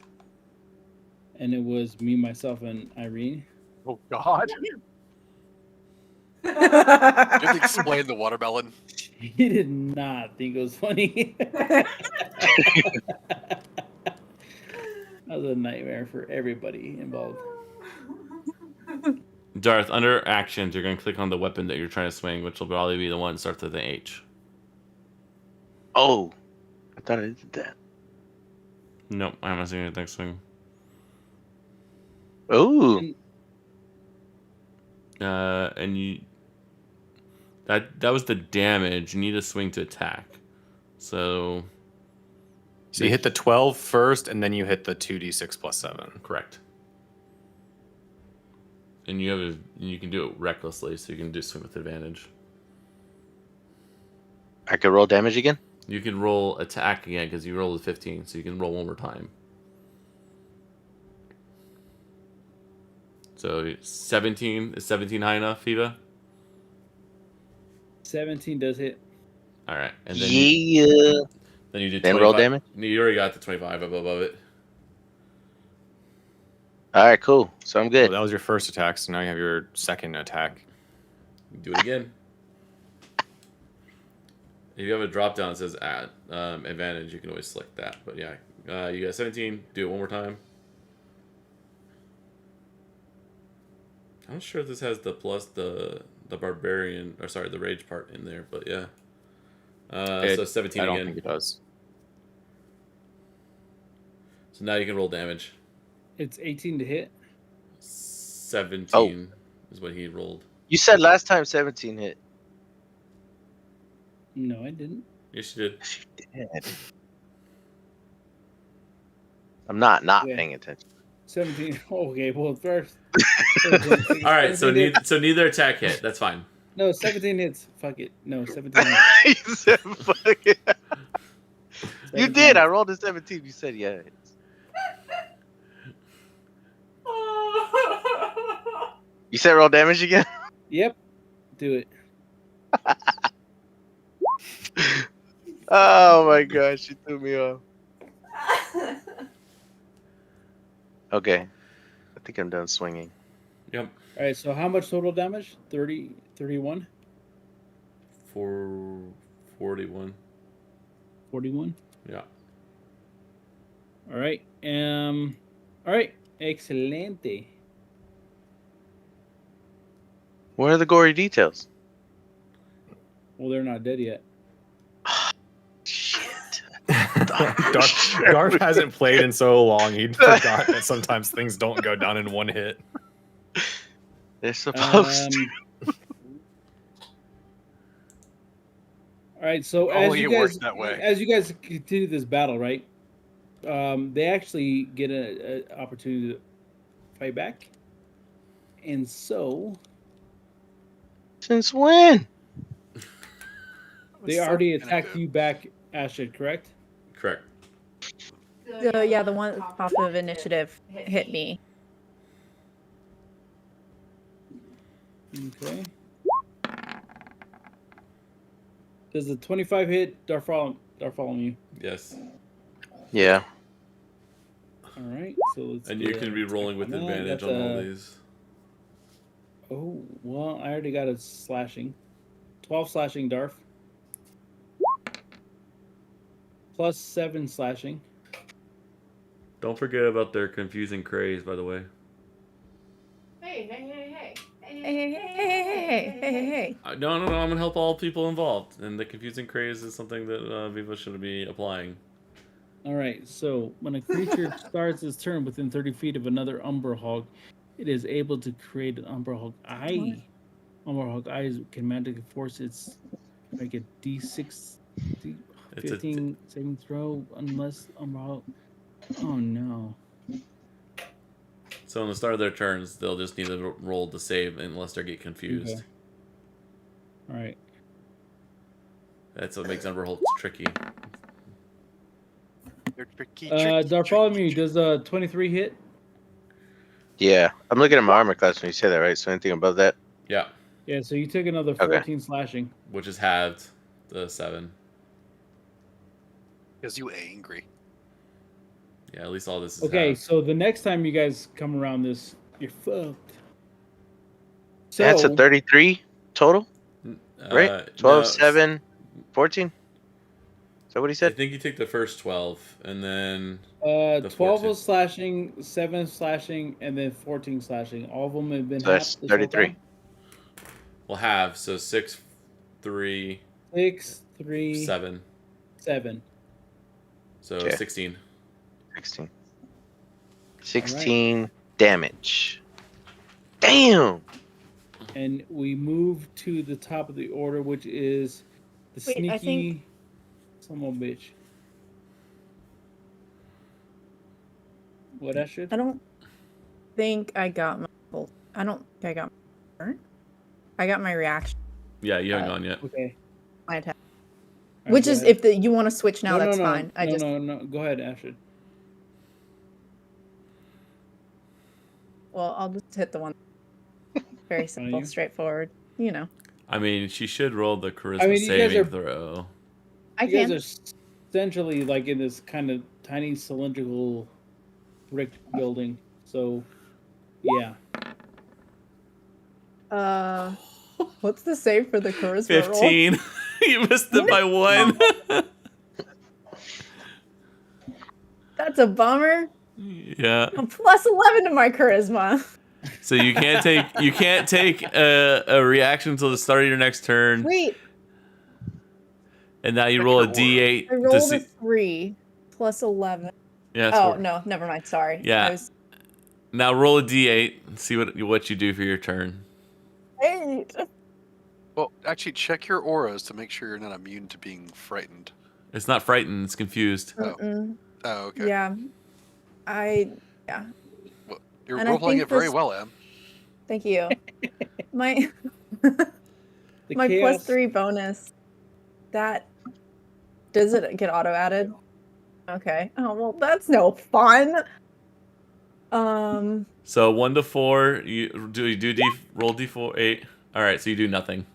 And it was Me, Myself, and Irene. Oh God! Do you have to explain the watermelon? He did not think it was funny. That was a nightmare for everybody involved. Darth, under actions, you're going to click on the weapon that you're trying to swing, which will probably be the one that starts with the H. Oh, I thought I did that. Nope, I haven't seen anything swing. Oh, And you... That was the damage. You need to swing to attack. So you hit the 12 first, and then you hit the 2d6 plus 7. Correct. And you can do it recklessly, so you can do swing with advantage. I could roll damage again? You can roll attack again because you rolled a 15, so you can roll one more time. So 17 is 17 high enough, Eva? 17 does hit. All right, and then then you did Then 25. roll damage? You already got the 25 above it. All right, cool. So I'm good. Well, that was your first attack, so now you have your second attack. Do it again. If you have a drop down that says add advantage, you can always select that. But yeah, you got 17. Do it one more time. I'm not sure if this has the plus the barbarian, or sorry, the rage part in there, but yeah. So 17 I don't again. think it does. So now you can roll damage. It's 18 to hit. 17 is what he rolled. You said last time 17 hit. No, I didn't. Yes, you did. Yes, you did. I'm not Yeah. paying attention. 17. Okay, well, first. All right, so neither attack hit. That's fine. No, 17 hits. Fuck it. No, 17 hits. You said fuck it. You 17 did. I hits. rolled a 17. You said yeah. You said roll damage again? Yep. Do it. Oh my gosh, you threw me off. Okay. I think I'm done swinging. Yep. All right, so how much total damage? 30, 31? 41. 41? Yeah. All right. All right. Excelente. Where are the gory details? Well, they're not dead yet. Shit. Darth hasn't played in so long, he'd forgot that sometimes things don't go down in one hit. They're supposed to. All right, so as you guys continue this battle, right? They actually get an opportunity to fight back, and so Since when? they already attacked you back, Astrid, correct? Correct. Yeah, the one off of initiative hit me. Okay. Does the 25 hit Dartholomew? Yes. Yeah. All right, so let's. And you can be rolling with advantage on all these. Oh well, I already got a slashing. 12 slashing, Darth. Plus 7 slashing. Don't forget about their confusing craze, by the way. Hey. No, I'm gonna help all people involved, and the confusing craze is something that Viva should be applying. All right, so when a creature starts its turn within 30 feet of another Umbra Hog, it is able to create an Umbra Hog Eye. Umbra Hog Eye can magically force its make a D6, 15 saving throw unless Umbra Hog. Oh no. So on the start of their turns, they'll just need to roll to save unless they get confused. Okay. All right. That's what makes Underhold tricky. They're tricky, Bartholomew, does 23 hit? Yeah, I'm looking at my armor class when you say that, right? So anything above that? Yeah. Yeah, so you took another 14 slashing. Which is halved the 7. Because you angry. Yeah, at least all this is Okay, halved. so the next time you guys come around this, you're fucked. So That's a 33 total, right? 12, No, 7, 14? Is that what he I said? think you take the first 12, and then 12 14. was slashing, 7 slashing, and then 14 slashing. All of them have been So that's halved this whole 33. time? We'll have, so 6, 3, 6, 3, 7. 7. So Okay. 16. 16. 16 damage. Damn! And we move to the top of the order, which is the Wait, sneaky I think- son of a bitch. What, Astrid? I don't think I got my full. I don't think I got my turn. I got my reaction, Yeah, you haven't gone yet. Okay. my attack. All right, Which go is, ahead. if you want to switch now, that's fine. I just, no. Go ahead, Astrid. well, I'll just hit the one. Very simple, you? straightforward. You know, I mean, she should roll the charisma I mean, you guys saving are- throw. I You guys can. are essentially like in this kind of tiny cylindrical brick building. So, yeah. What's the save for the charisma 15. You missed it by 1. That's a bummer. Yeah. I'm plus 11 to my charisma. So you can't take a reaction until the start of your next turn. Wait, And now you Check roll a your d8 I to rolled a see. 3 plus 11. Yeah. Oh, no, never mind. Sorry. Yeah. I was Now roll a d8 and see what you do for your turn. 8. Well, actually, check your auras to make sure you're not immune to being frightened. It's not frightened. It's confused. Mm-mm. Oh, okay. Yeah. You're And I role-playing think it very this- well, Em. Thank you. My The my chaos, plus 3 bonus. That does it get auto added? Okay. Oh well, that's no fun. So 1 to 4. You do roll d4 8. All right. So you do nothing.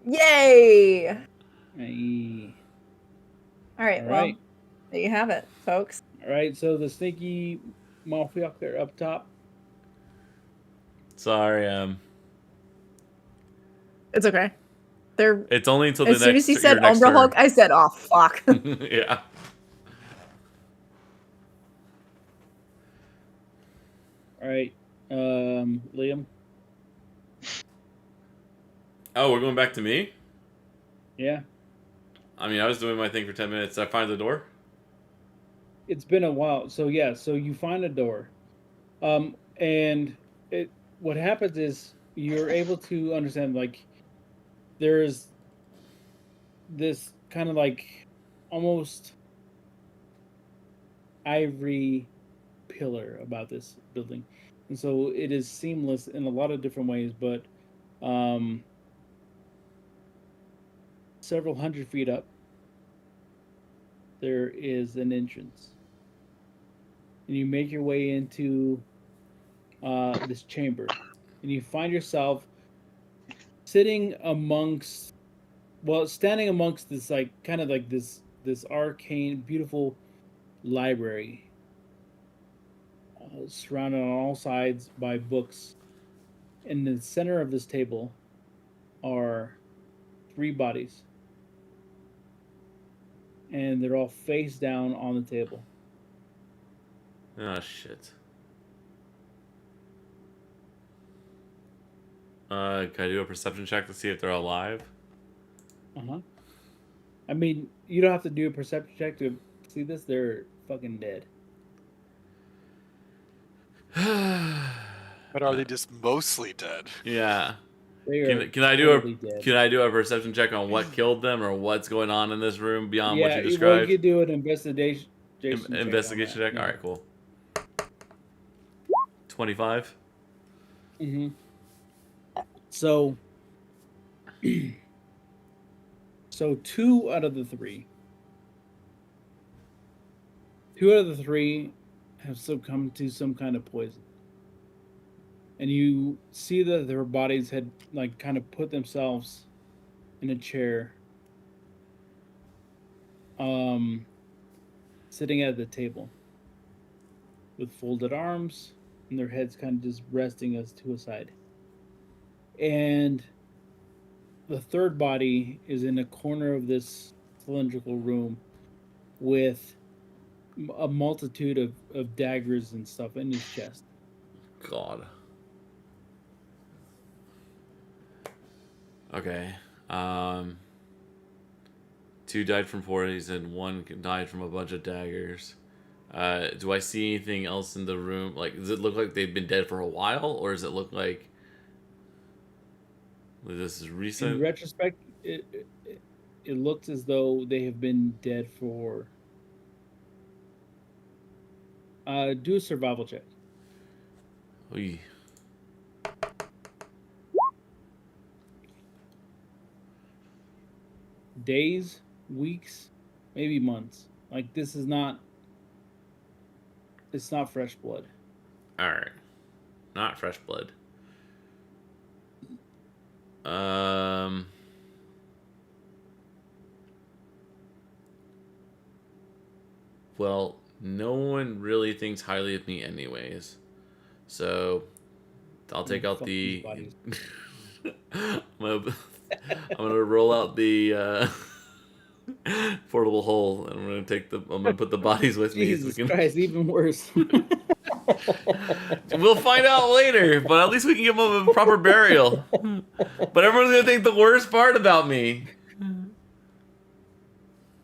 Yay! Aye. All right. All Well, right. there you have it, folks. All right, so the sneaky motherfucker up top. Sorry. It's okay. They're It's only until the as next. soon as he your said next Umbra turn. Hulk, I said, "Oh fuck." Yeah. All right, Liam. Oh, we're going back to me? Yeah, I mean, I was doing my thing for 10 minutes. Did I find the door? it's been a while. So yeah, so you find a door, and what happens is you're able to understand like there's this kind of like almost ivory pillar about this building, and so it is seamless in a lot of different ways, but several hundred feet up there is an entrance, and you make your way into this chamber, and you find yourself standing amongst this like kind of like this arcane beautiful library, surrounded on all sides by books. In the center of this table are 3 bodies, and they're all face down on the table. Oh, shit. Can I do a perception check to see if they're alive? I mean, you don't have to do a perception check to see this. They're fucking dead. But are they just mostly dead? Yeah. They are Can I totally dead. do a perception check on what killed them or what's going on in this room beyond what you Well, you described? could do an Investigation check on Investigation that, check. yeah. All right, cool. 25. Mm-hmm. So, so 2 out of the 3 have succumbed to some kind of poison, and you see that their bodies had like kind of put themselves in a chair, sitting at the table with folded arms and their heads kind of just resting as to a side. And the third body is in a corner of this cylindrical room with a multitude of daggers and stuff in his chest. God. Okay. 2 died from poisons and 1 died from a bunch of daggers. Do I see anything else in the room? Like, does it look like they've been dead for a while, or does it look like this is recent? In retrospect, it looks as though they have been dead for. Do a survival check. Oy. Days, weeks, maybe months. Like this is not. It's not fresh blood. All right, not fresh blood. Well, no one really thinks highly of me, anyways. So, I'll take out the. I'm gonna roll out the portable hole, and I'm gonna put the bodies with me. Jesus Christ, even worse. We'll find out later, but at least we can give them a proper burial. But everyone's gonna think the worst part about me.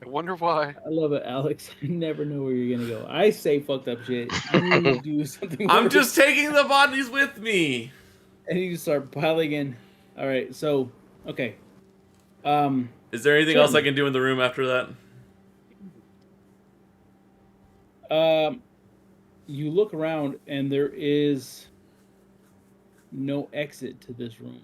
I wonder why. I love it, Alex. I never know where you're gonna go. I say fucked up shit. You do something I'm worse. just taking the bodies with me. And you start piling in. All right, so okay. Is there anything else I can do in the room after that? You look around and there is no exit to this room.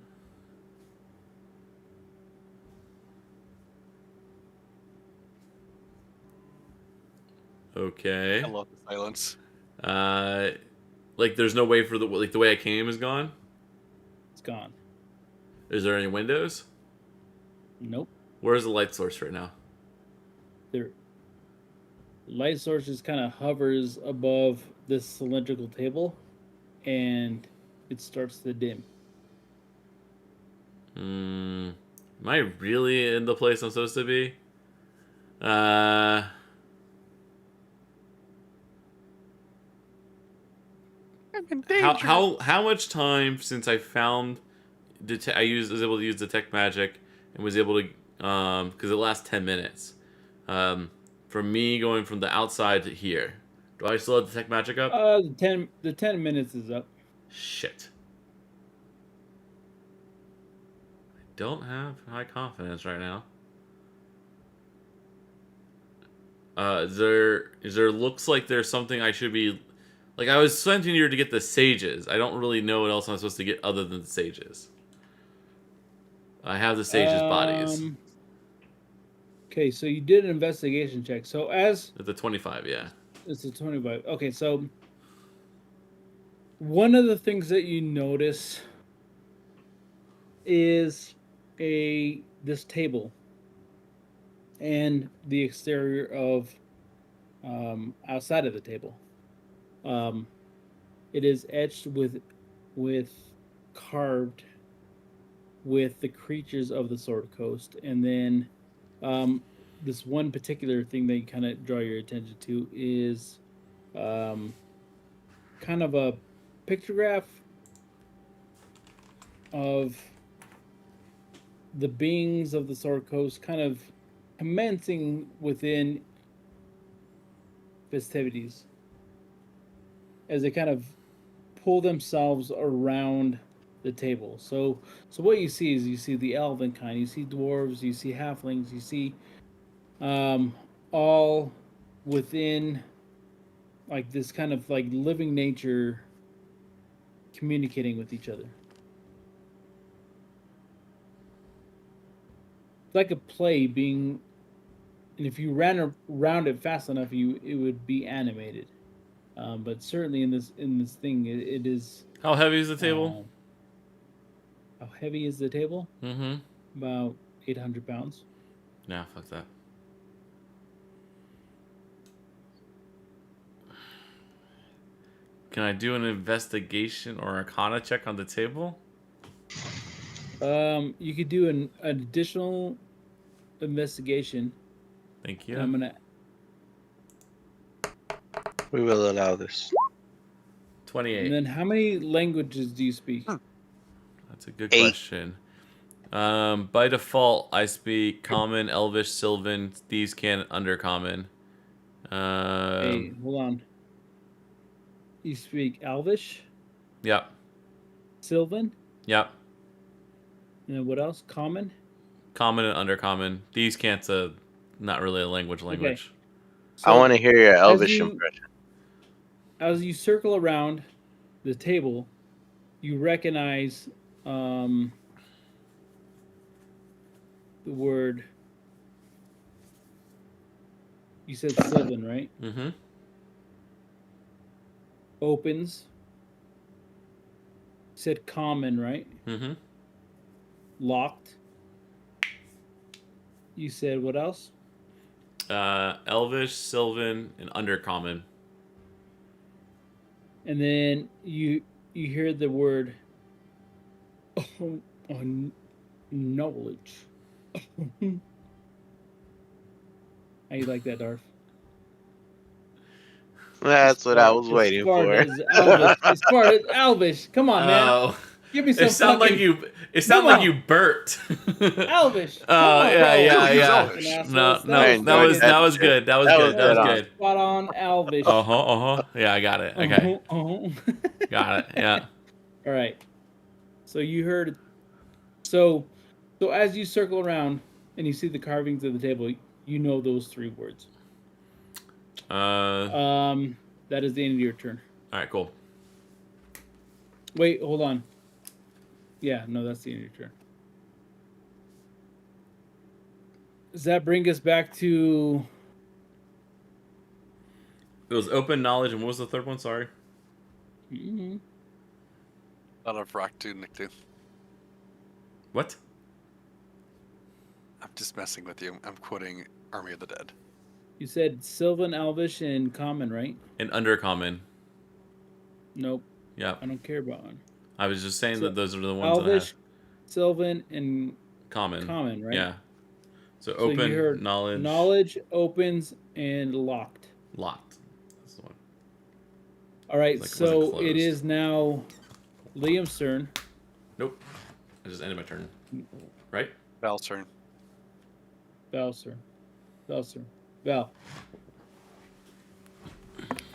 Okay. I love the silence. Like there's no way for the way I came is gone. It's gone. Is there any windows? Nope. Where's the light source right now? There. Light source just kind of hovers above this cylindrical table, and it starts to dim. Am I really in the place I'm supposed to be? How much time since I found was able to use detect magic and was able to because it lasts 10 minutes from me going from the outside to here. Do I still have detect magic up? The 10 minutes is up. Shit. I don't have high confidence right now. Is there looks like there's something I should be like I was sent in here to get the sages. I don't really know what else I'm supposed to get other than the sages. I have the sages' bodies. Okay, so you did an investigation check. So as It's a 25, yeah. It's a 25. Okay, so one of the things that you notice is this table and the exterior of outside of the table. It is etched with carved with the creatures of the Sword Coast, and then this one particular thing that you kind of draw your attention to is kind of a pictograph of the beings of the Sword Coast kind of commencing within festivities as they kind of pull themselves around the table. So what you see is you see the elven kind, you see dwarves, you see halflings, you see all within like this kind of like living nature communicating with each other. It's like a play being, and if you ran around it fast enough, it would be animated. But certainly in this thing, it is. How heavy is the table? How heavy is the table? Mm-hmm. About 800 pounds. Nah, fuck that. Can I do an investigation or arcana check on the table? You could do an additional investigation. Thank you. And I'm gonna. We will allow this. 28. And then, how many languages do you speak? That's a good 8. question. By default, I speak Common, Elvish, Sylvan, Thieves' Cant, Undercommon. Hey, hold on. You speak Elvish, Yep. Sylvan, Yep. and then what else? Common. Common and Undercommon. Thieves' Cant's not really a language. Okay. I want to hear your Elvish you- impression. As you circle around the table, you recognize the word. You said Sylvan, right? Mm-hmm. Opens. You said common, right? Mm-hmm. Locked. You said what else? Elvish, Sylvan, and Undercommon. And then you hear the word knowledge. How you like that, Darth? That's what I was waiting for. As far as Elvish, come on, man. Oh, Give me some. it sounded like you. It sounded like you burped. Elvish. Oh yeah. No, that was good. That was good. Spot on, Elvish. Yeah, I got it. Okay. Got it. Yeah. All right. So you heard. So as you circle around and you see the carvings of the table, you know those 3 words. That is the end of your turn. All right. Cool. Wait, hold on. Yeah, no, that's the end of your turn. Does that bring us back to? It was open knowledge, and what was the third one? Sorry. Mm-hmm. Not of Raktu Niktu. What? I'm just messing with you. I'm quoting Army of the Dead. You said Sylvan, Elvish, and Common, right? And Undercommon. Nope. Yeah. I don't care about one. I was just saying that those are the ones Elvish, that have Sylvan, and common, right? Yeah. So open, you heard knowledge. Knowledge, opens, and locked. Locked. That's the one. All right, Like, so it is now Liam's turn. Nope. I just ended my turn. Right? Val's turn. Val's turn. Val.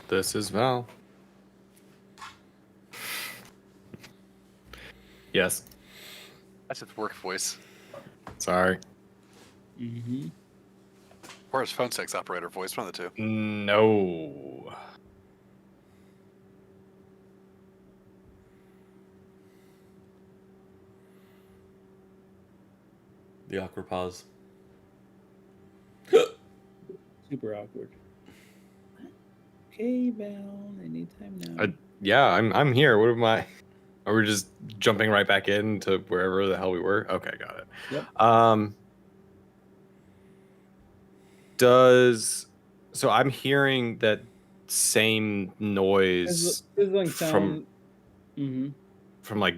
This is Val. Yes. That's his work voice. Sorry. Mm-hmm. Or his phone sex operator voice, one of the 2. No. The awkward pause. Super awkward. Okay, Val. Anytime now. Yeah, I'm here. What am I? Are we just jumping right back into wherever the hell we were? Okay, got it. Yep. So I'm hearing that same noise Sizzling sound. from like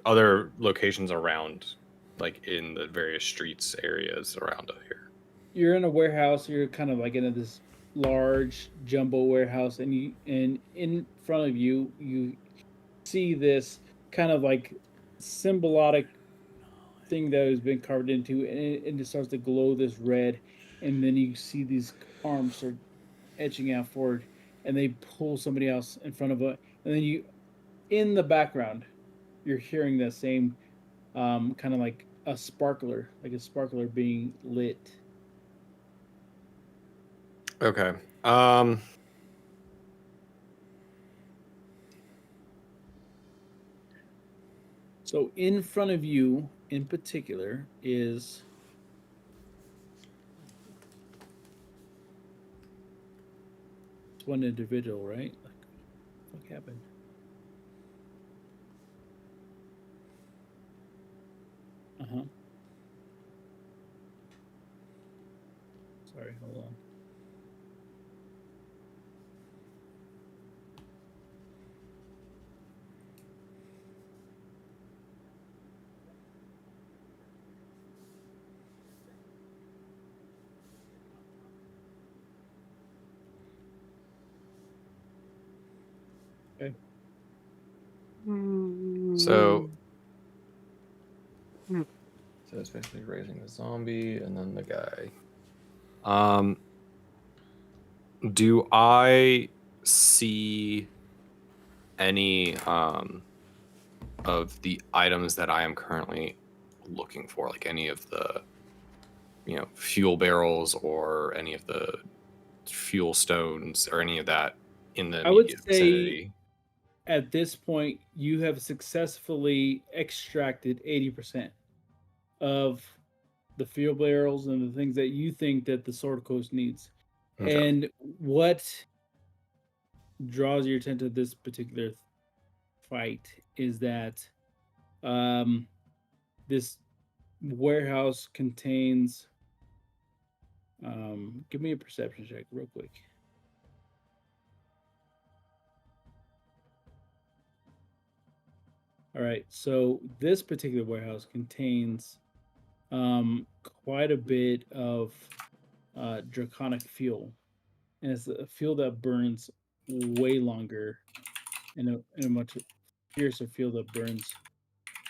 other locations around, like in the various streets areas around here. You're in a warehouse. You're kind of like in this large jumbo warehouse, and in front of you see this kind of like symbolic thing that has been carved into, and it starts to glow this red, and then you see these arms start etching out forward, and they pull somebody else in front of it, and then in the background, you're hearing that same kind of like a sparkler being lit. Okay. So in front of you, in particular, is one individual, right? Like, what happened? Sorry, hold on. Okay. So it's basically raising the zombie and then the guy. Do I see any of the items that I am currently looking for, like any of the fuel barrels or any of the fuel stones or any of that in the I would immediate say vicinity? at this point you have successfully extracted 80% of the fuel barrels and the things that you think that the Sword Coast needs. Okay. And what draws your attention to this particular fight is that this warehouse contains give me a perception check real quick. All right, so this particular warehouse contains quite a bit of draconic fuel, and it's a fuel that burns way longer and a much fiercer fuel that burns.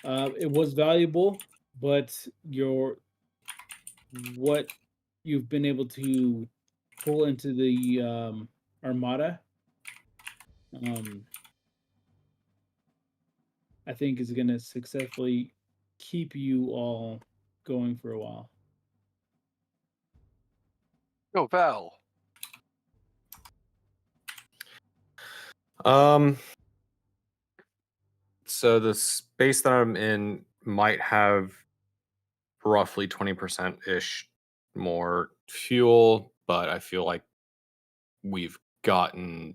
It was valuable, but what you've been able to pull into the armada, I think is going to successfully keep you all going for a while. Go Val. So the space that I'm in might have roughly 20% ish more fuel, but I feel like we've gotten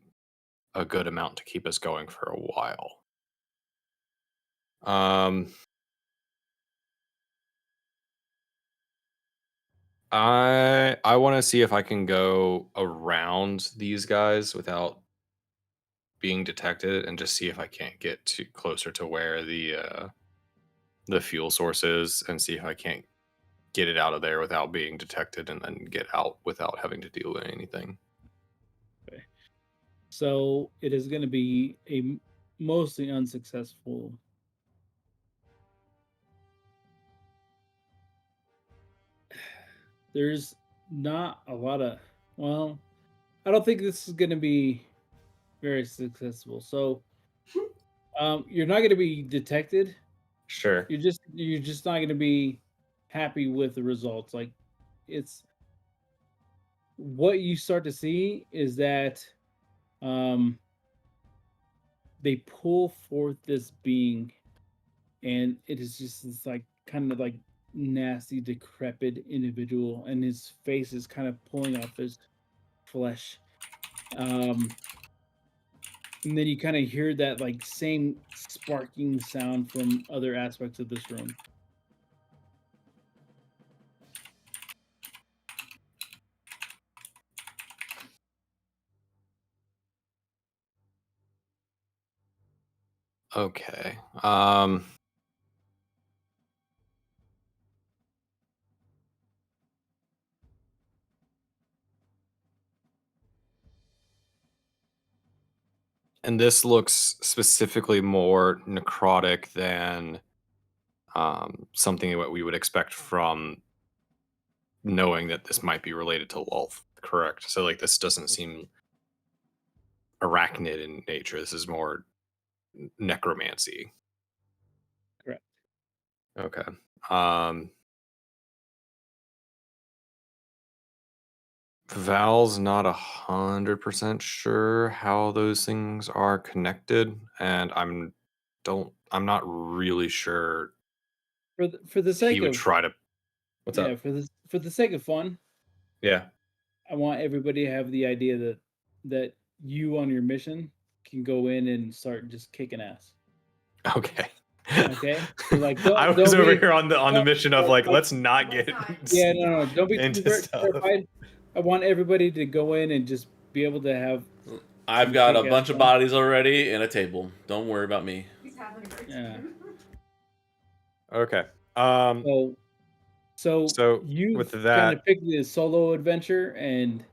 a good amount to keep us going for a while. I want to see if I can go around these guys without being detected and just see if I can't get too closer to where the fuel source is and see if I can't get it out of there without being detected and then get out without having to deal with anything. Okay. So it is going to be a mostly unsuccessful. There's not a lot of, well, I don't think this is going to be very successful. So you're not going to be detected. Sure. You're just not going to be happy with the results. Like, it's what you start to see is that they pull forth this being, and it is just this like kind of like nasty, decrepit individual, and his face is kind of pulling off his flesh. And then you kind of hear that like same sparking sound from other aspects of this room. Okay. And this looks specifically more necrotic than something that we would expect from knowing that this might be related to Lulth, correct? So like this doesn't seem arachnid in nature. This is more necromancy. Correct. Okay. Val's not 100% sure how those things are connected, and I'm not really sure For the he sake would of try to. What's yeah, up? for the sake of fun, Yeah. I want everybody to have the idea that you on your mission can go in and start just kicking ass. Okay. Okay, so like I was don't over be here on the mission of like, let's not get yeah no don't be into too stuff. terrified. I want everybody to go in and just be able to have. I've got a bunch of bodies already and a table. Don't worry about me. He's having a great Yeah. time. Okay. So you with kind that, of pick the solo adventure and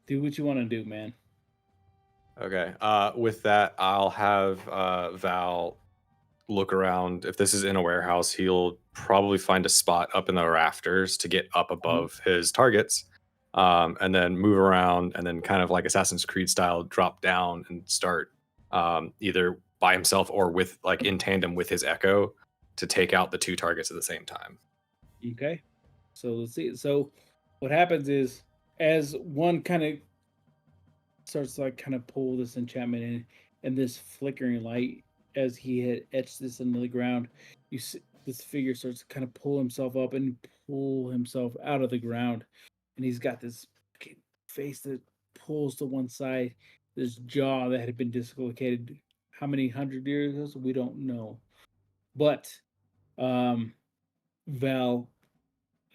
do what you want to do, man. okay. With that, I'll have Val look around. If this is in a warehouse, he'll probably find a spot up in the rafters to get up above his targets, and then move around, and then kind of like Assassin's Creed style, drop down and start either by himself or with like in tandem with his Echo to take out the two targets at the same time. Okay. So let's see. So what happens is as one kind of starts to like kind of pull this enchantment in and this flickering light as he had etched this into the ground, you see this figure starts to kind of pull himself up and pull himself out of the ground. And he's got this face that pulls to one side, this jaw that had been dislocated how many 100 years ago? We don't know. But Val,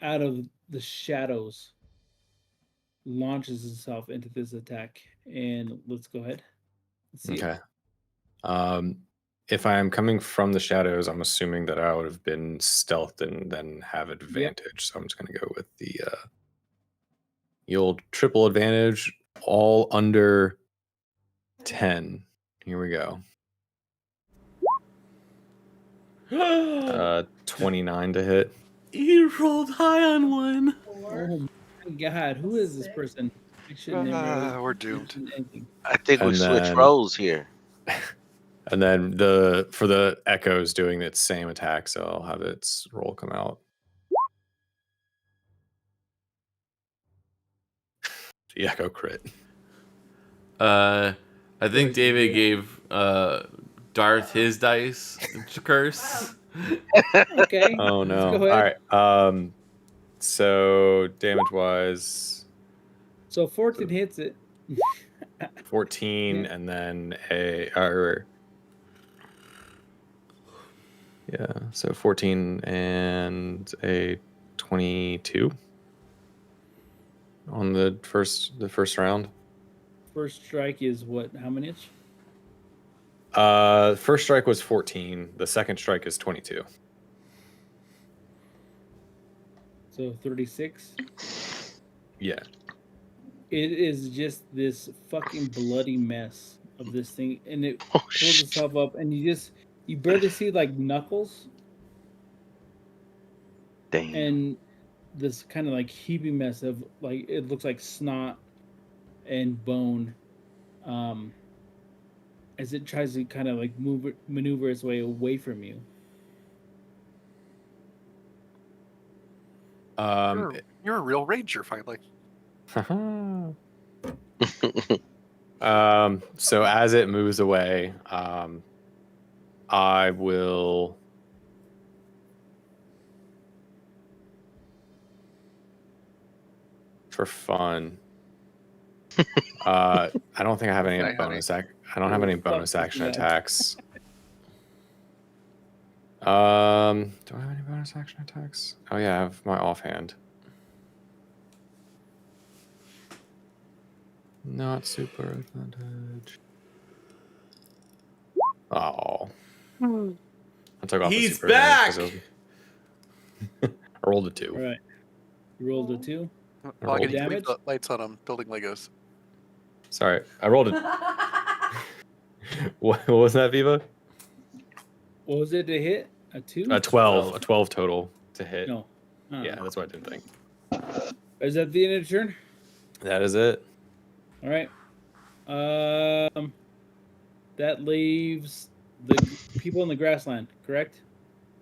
out of the shadows, launches himself into this attack. And let's go ahead. Let's see Okay. If I am coming from the shadows, I'm assuming that I would have been stealthed and then have advantage. So I'm just going to go with the old triple advantage, all under 10. Here we go. 29 to hit. You rolled high on one. Oh my god, who is this person? I should never. We're doomed. I think we And switched then- roles here. And then for the Echo's doing its same attack, so I'll have its roll come out. The Echo crit. I think David gave Darth his dice curse. Okay. Oh no! Let's go ahead. All right. So damage wise, So 14 hits it. 14, and then so 14 and a 22 on the first round. First strike is what? How many inch? First strike was 14. The second strike is 22. So 36. Yeah. It is just this fucking bloody mess of this thing, and it Oh, pulls shit. itself up, and you barely see like knuckles Damn. and this kind of like heaping mess of like it looks like snot and bone, as it tries to kind of like maneuver its way away from you. You're a real ranger, finally. So as it moves away, I will for fun. I don't think I have any Okay, bonus I don't have any bonus action Yeah. attacks. Do I have any bonus action attacks? Oh yeah, I have my offhand. Not super advantage. Oh. I took off the He's super advantage back! 'cause I rolled a 2. All right, you rolled a 2. Log in, Damage? leave the lights on. I'm building Legos. Sorry, I rolled a. What was that, Viva? What was it to hit? A 2? A 12. A 12 total to hit. No. Yeah, that's what I didn't think. Is that the end of the turn? That is it. All right. That leaves the people in the grassland, correct?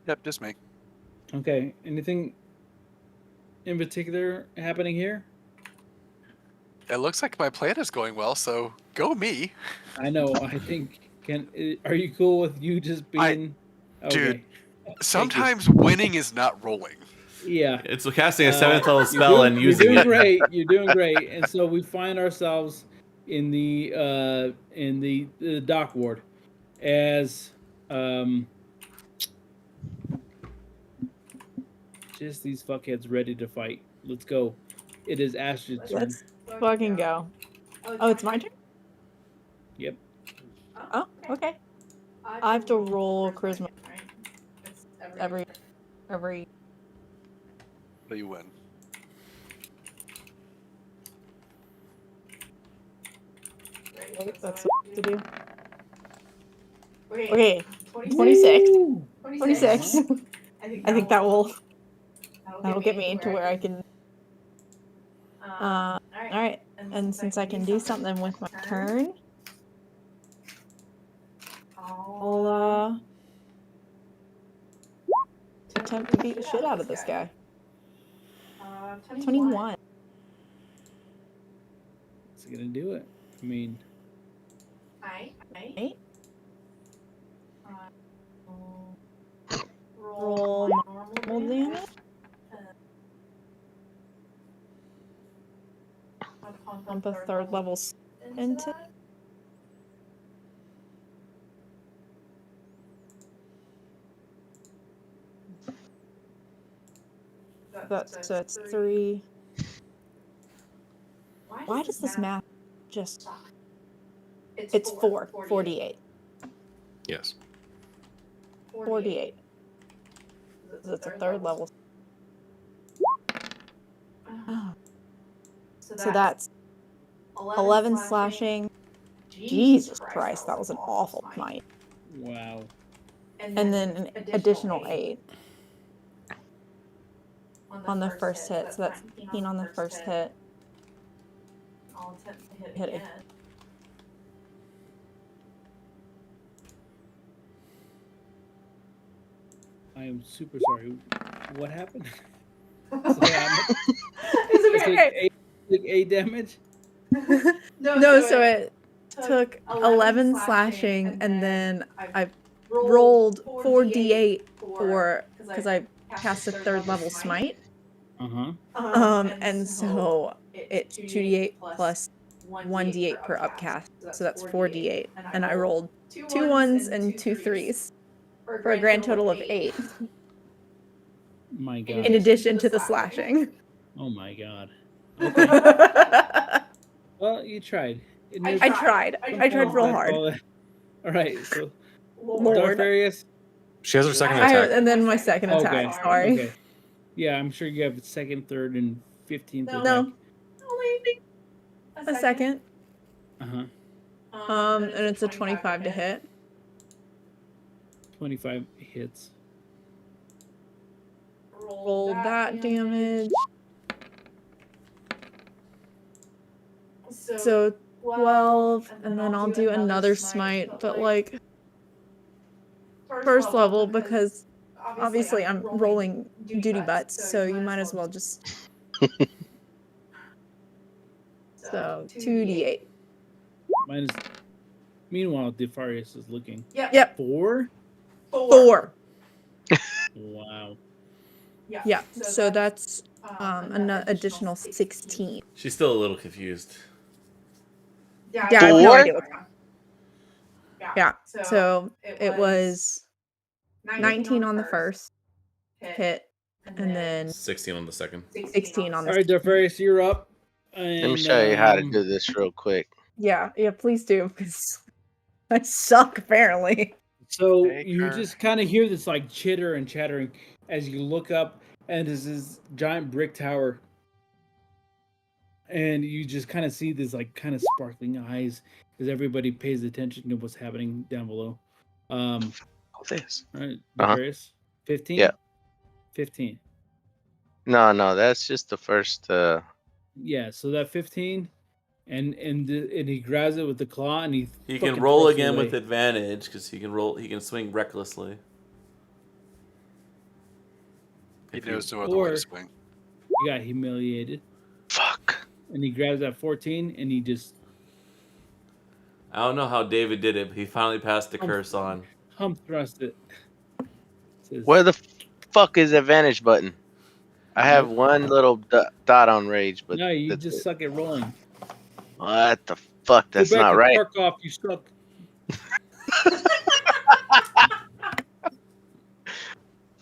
Yep, just me. Okay. Anything in particular happening here? It looks like my plan is going well, so go me. I know. I think. Are you cool with you just being? Dude, Okay. sometimes winning is not rolling. Yeah. It's casting a 7th level spell and You're using doing it. great. You're doing great. And so we find ourselves in the dock ward as just these fuckheads ready to fight. Let's go. It is Astrid's turn. Let's fucking go. Oh, it's my turn? Yep. Oh, okay. I have to roll charisma, right? It's every. But you win. Wait, that's what I have to do. Okay, 26. 26. I think that'll get me to where I can. All right, and since I can do something with my turn, I'll attempt to beat the shit out of this guy. 21. It's gonna do it. I mean, Right? Roll normal damage. Pump a 3rd level into. So it's 3. Why does this math just? It's 48. Yes. 48. So it's a 3rd level. Oh. So that's 11 slashing. Jesus Christ, that was an awful smite. wow. And then an additional 8 on the first hit. So that's 18 on the first hit. I'll attempt to hit again. I am super sorry. What happened? It's okay. 8 damage? No, so it took 11 slashing, and then I rolled 4d8 because I cast a 3rd level smite. And so it's 2d8 plus 1d8 per upcast, so that's 4d8, and I rolled 2 1s and 2 3s for a grand total of 8. My God. In addition to the slashing. Oh my God. Okay. Well, you tried. I tried real hard. All right, so Lord. Dartharius. She has her second attack. And then my second attack. Sorry. Okay. Yeah, I'm sure you have 2nd, 3rd, and 15th attack. No. Only a second. And And it's a 25 to hit. 25 hits. Roll that damage. So 12, and then I'll do another smite, but like 1st level, because obviously I'm rolling duty butts, so you might as well just. So 2d8. Meanwhile, Dartharius is looking. Yep. 4? 4. Wow. Yeah. So that's an additional 16. She's still a little confused. Yeah, I have no idea what's going on. Yeah. So it was 19 on the first hit, and then 16 on the second. 16 on the All right, Dartharius, you're up. And, Let me show you how to do this real quick. Yeah, please do, because I suck apparently. So you just kind of hear this like chitter and chattering as you look up, and there's this giant brick tower, and you just kind of see this like kind of sparkling eyes as everybody pays attention to what's happening down below. This. All right, Dartharius, 15. Yeah. 15. No, that's just the first. Yeah, so that 15, and he grabs it with the claw, and he He fucking can roll throws it again away. with advantage because he can swing recklessly. He knows no other way to swing. You got humiliated. Fuck. And he grabs that 14 and he just I don't know how David did it, but he finally passed the curse on. hump thrust it. Says, Where the fuck is advantage button? I have one little dot on rage, but no, you that's just it. suck at rolling. What the fuck? That's Go back not to right. Tarkov, you suck.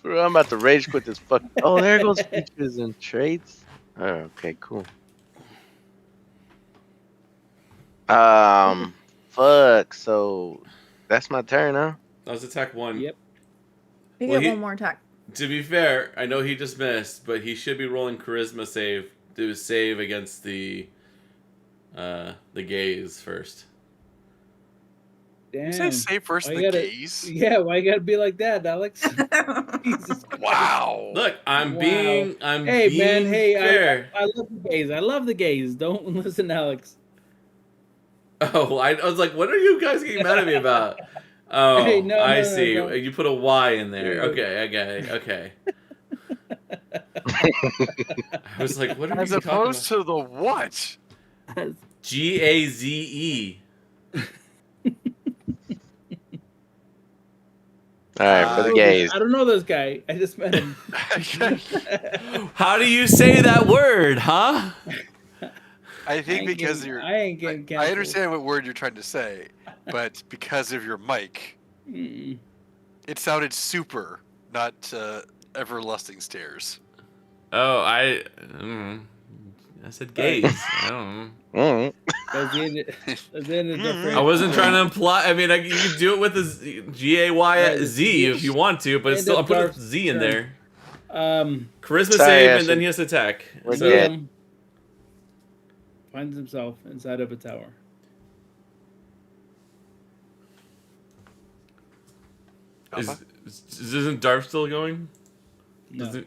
Bro, I'm about to rage quit this fuck. Oh, there goes features and traits. Oh, okay, cool. Fuck. So that's my turn, huh? That was attack 1. Yep. You Well, get one more attack. To be fair, I know he just missed, but he should be rolling charisma save to save against the gaze first. Damn. You say save first Why the you gotta- gaze? Yeah, why you gotta be like that, Alex? Jesus Christ. Wow. Look, I'm Wow. being Hey, man, hey, fair. I love the gays. I love the gays. Don't listen, Alex. Oh, I was like, what are you guys getting mad at me about? Oh, Hey, no, I no, see. no. You put a Y in there. Yeah. Okay. I was like, what are As you talking opposed about? to the what? GAZE. All right, for the gays. I don't know this guy. I just met him. How do you say that word, huh? I think because I ain't getting I canceled. understand what word you're trying to say, but because of your mic, Mm. it sounded super, not everlasting stares. Oh, I said gaze. I don't know. That's the end of the I wasn't trying to imply. I mean, you can do it with a GAYZ if you want to, but it's still I put a Z in there. Charisma Sorry, save, Ashley. and then he has to attack. We're So dead. Finds himself inside of a tower. isn't Darf still going? No, Does it-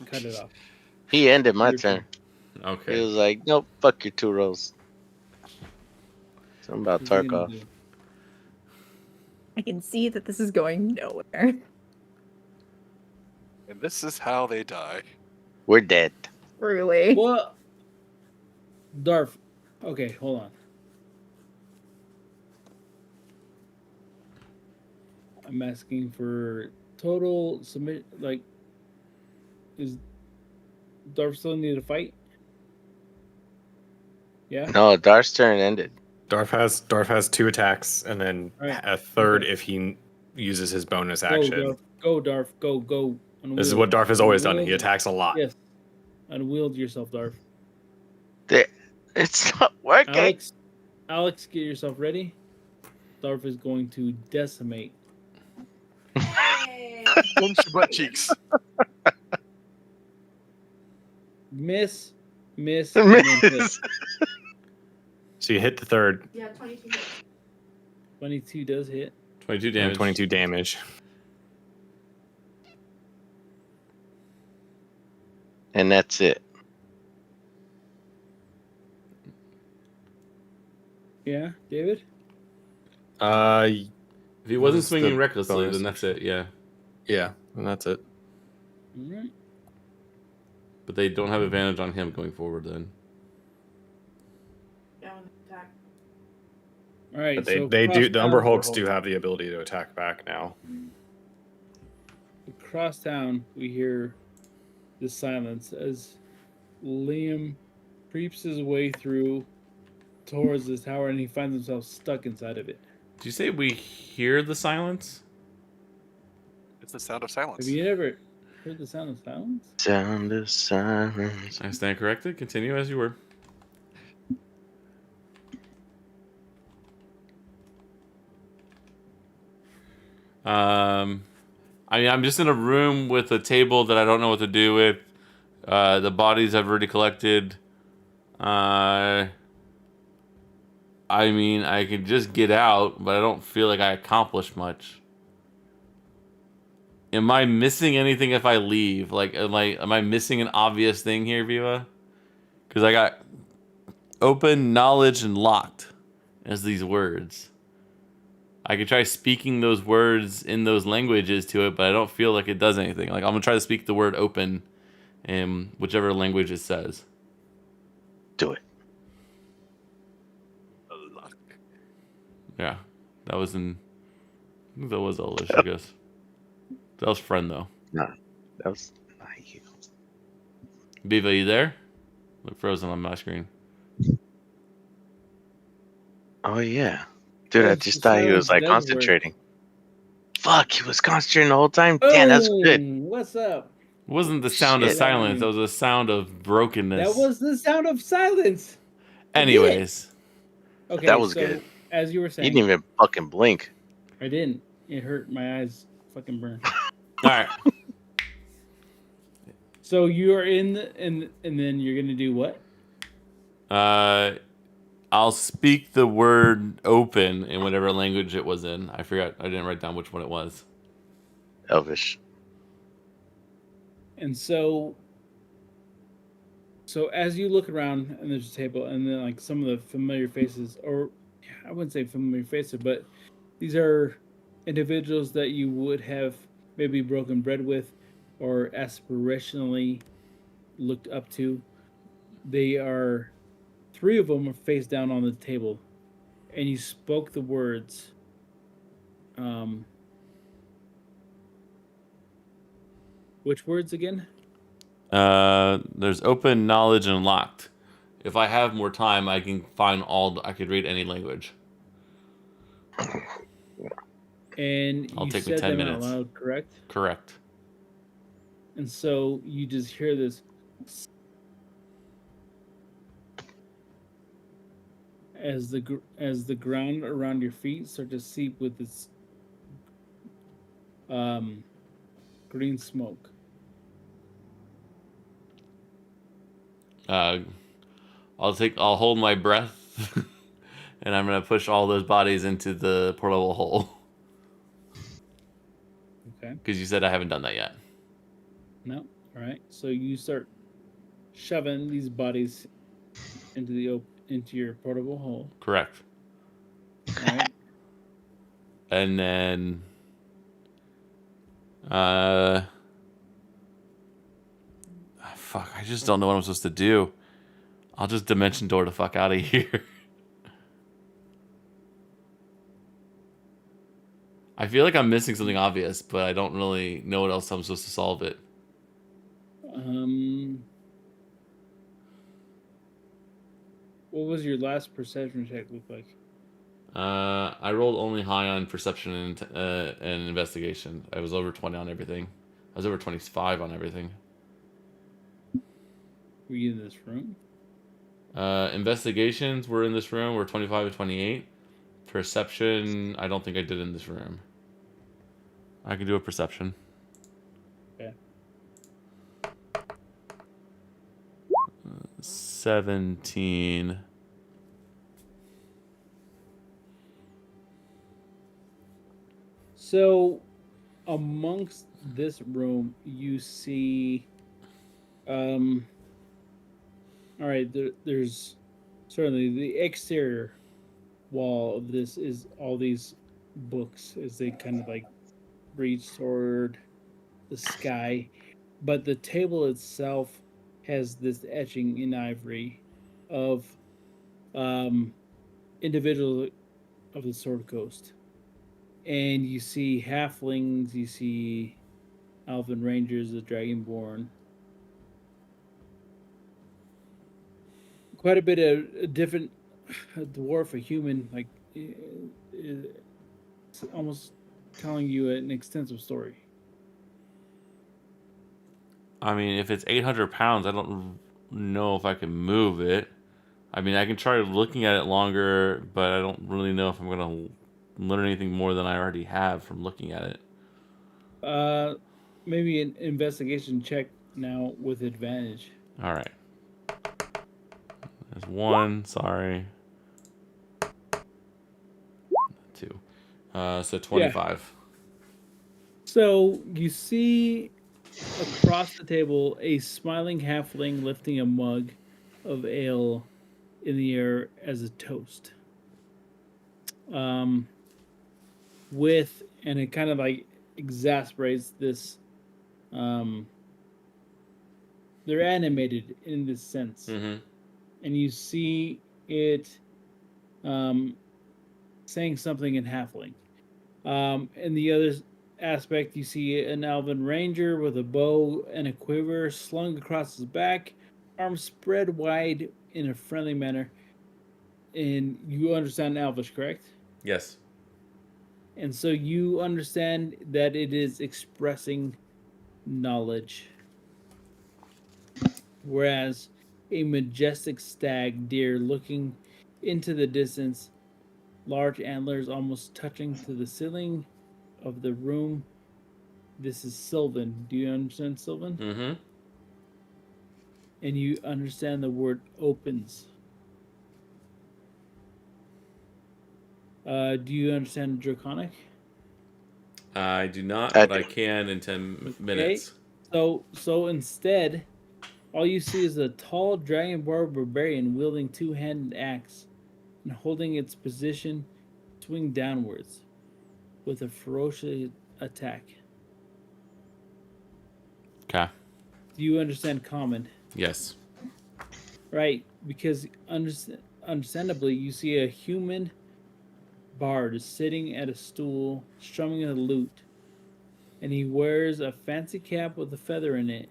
cut it off. He ended my Your turn. He Okay. was like, nope, fuck your 2 rolls. Something about What's he gonna Tarkov. do? I can see that this is going nowhere. And this is how they die. We're dead. Truly. Well, Darf. Okay, hold on. I'm asking for total submit. Like, is Darf still need to fight? Yeah. No, Darth's turn ended. Darf has 2 attacks and then Right. a third Okay. if he uses his bonus Go, action. Darf. Go, Darf. Go. This is Unwield. what Darf has always done. He Unwield. attacks a lot. Yes. Unwield yourself, Darf. It's not working. Alex, get yourself ready. Darf is going to decimate. Punch your butt cheeks. Miss, and then hit. Miss. So you hit the third, Yeah, 22. 22 does hit. 22 and damage. 22 damage. And that's it. Yeah, David? If he wasn't What's swinging the recklessly, bonus? then that's it. Yeah, Yeah, and that's it. All right. but they don't have advantage on him going forward. Then All right. But so they do. cross The Umber town- Hulks do have the ability to attack back now. Across town, we hear the silence as Liam creeps his way through towards this tower, and he finds himself stuck inside of it. did you say we hear the silence? It's the sound of silence. Have you ever heard the sound of silence? Sound of silence. I stand corrected. Continue as you were. I mean, I'm just in a room with a table that I don't know what to do with. The bodies I've already collected. I mean, I can just get out, but I don't feel like I accomplished much. Am I missing anything if I leave? Like, am I missing an obvious thing here, Viva? Because I got open, knowledge, and locked as these words. I could try speaking those words in those languages to it, but I don't feel like it does anything. Like, I'm gonna try to speak the word open in whichever language it says. Do it. Yeah, that was Elish, I guess. That was friend though. No, that was not you. Viva, you there? Look frozen on my screen. Oh yeah, dude. I Edge, just the thought he silence was like does work. concentrating. Fuck, he was concentrating the whole time. Damn, that's good. Boom! What's up? It wasn't the sound of Shit. silence. That was the sound of brokenness. That was the sound of silence. I did it. Anyways, Okay, That was so good. as you were He saying, didn't even fucking blink. I didn't. It hurt. My eyes fucking burned. all right. So you are in the and then you're gonna do what? I'll speak the word open in whatever language it was in. I forgot. I didn't write down which one it was. Elvish. And so as you look around and there's a table and then like some of the familiar faces, or I wouldn't say familiar faces, but these are individuals that you would have maybe broken bread with or aspirationally looked up to. They are, 3 of them are face down on the table, and you spoke the words, which words again? There's open, knowledge, and locked. If I have more time, I can find I could read any language. And I'll you take me said 10 them minutes. out loud, correct? Correct. And so you just hear this as the ground around your feet start to seep with this green smoke. I'll hold my breath, and I'm gonna push all those bodies into the portable hole. Okay. Because you said I haven't done that yet. No. All right. So you start shoving these bodies into your portable hole. Correct. All right. And then, fuck, I just don't know what I'm supposed to do. I'll just dimension door the fuck out of here. I feel like I'm missing something obvious, but I don't really know what else I'm supposed to solve it. What was your last perception check look like? I rolled only high on perception and investigation. I was over 20 on everything. I was over 25 on everything. Were you in this room? Investigations were in this room. Were 25 and 28. Perception, I don't think I did in this room. I can do a perception. Okay. 17. So, amongst this room, you see, all right, there's certainly the exterior wall of this is all these books as they kind of like reach toward the sky, but the table itself has this etching in ivory of individuals of the Sword Coast. And you see halflings, you see elven rangers, the dragonborn. Quite a bit of different dwarf, a human, like it's almost telling you an extensive story. I mean, if it's 800 pounds, I don't know if I can move it. I mean, I can try looking at it longer, but I don't really know if I'm going to learn anything more than I already have from looking at it. Maybe an investigation check now with advantage. All right. There's 1. Sorry. 2. So 25. Yeah. So you see across the table a smiling halfling lifting a mug of ale in the air as a toast. With, and it kind of like exasperates this, they're animated in this sense. Mm-hmm. and you see it saying something in halfling. In the other aspect, you see an elven ranger with a bow and a quiver slung across his back, arms spread wide in a friendly manner. And you understand Elvish, correct? Yes. And so you understand that it is expressing knowledge. Whereas a majestic stag deer looking into the distance, large antlers almost touching to the ceiling of the room. This is Sylvan. Do you understand Sylvan? Mm-hmm. And you understand the word opens. Do you understand Draconic? I do not, I but I do. can in 10 Okay. minutes. So instead, all you see is a tall dragonborn barbarian wielding two-handed axe and holding its position swing downwards with a ferocious attack. Okay. Do you understand Common? Yes. Right, because understandably, you see a human bard sitting at a stool, strumming a lute, and he wears a fancy cap with a feather in it,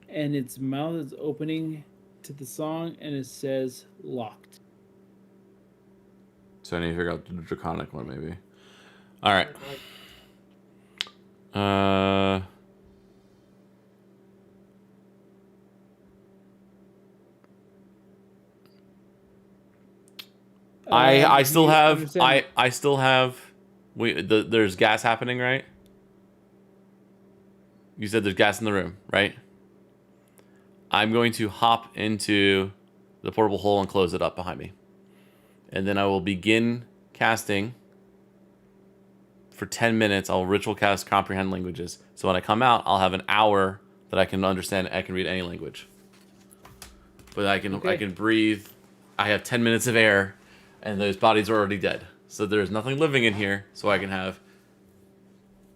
and its mouth is opening to the song, and it says "locked." So I need to figure out the draconic one, maybe. All right. Uh. I Do still you have understand- I still have there's gas happening, right? You said there's gas in the room, right? I'm going to hop into the portable hole and close it up behind me. And then I will begin casting for 10 minutes. I'll ritual cast comprehend languages. So when I come out, I'll have an hour that I can understand. I can read any language. But I can breathe. I have 10 minutes of air, and those bodies are already dead. So there's nothing living in here, so I can have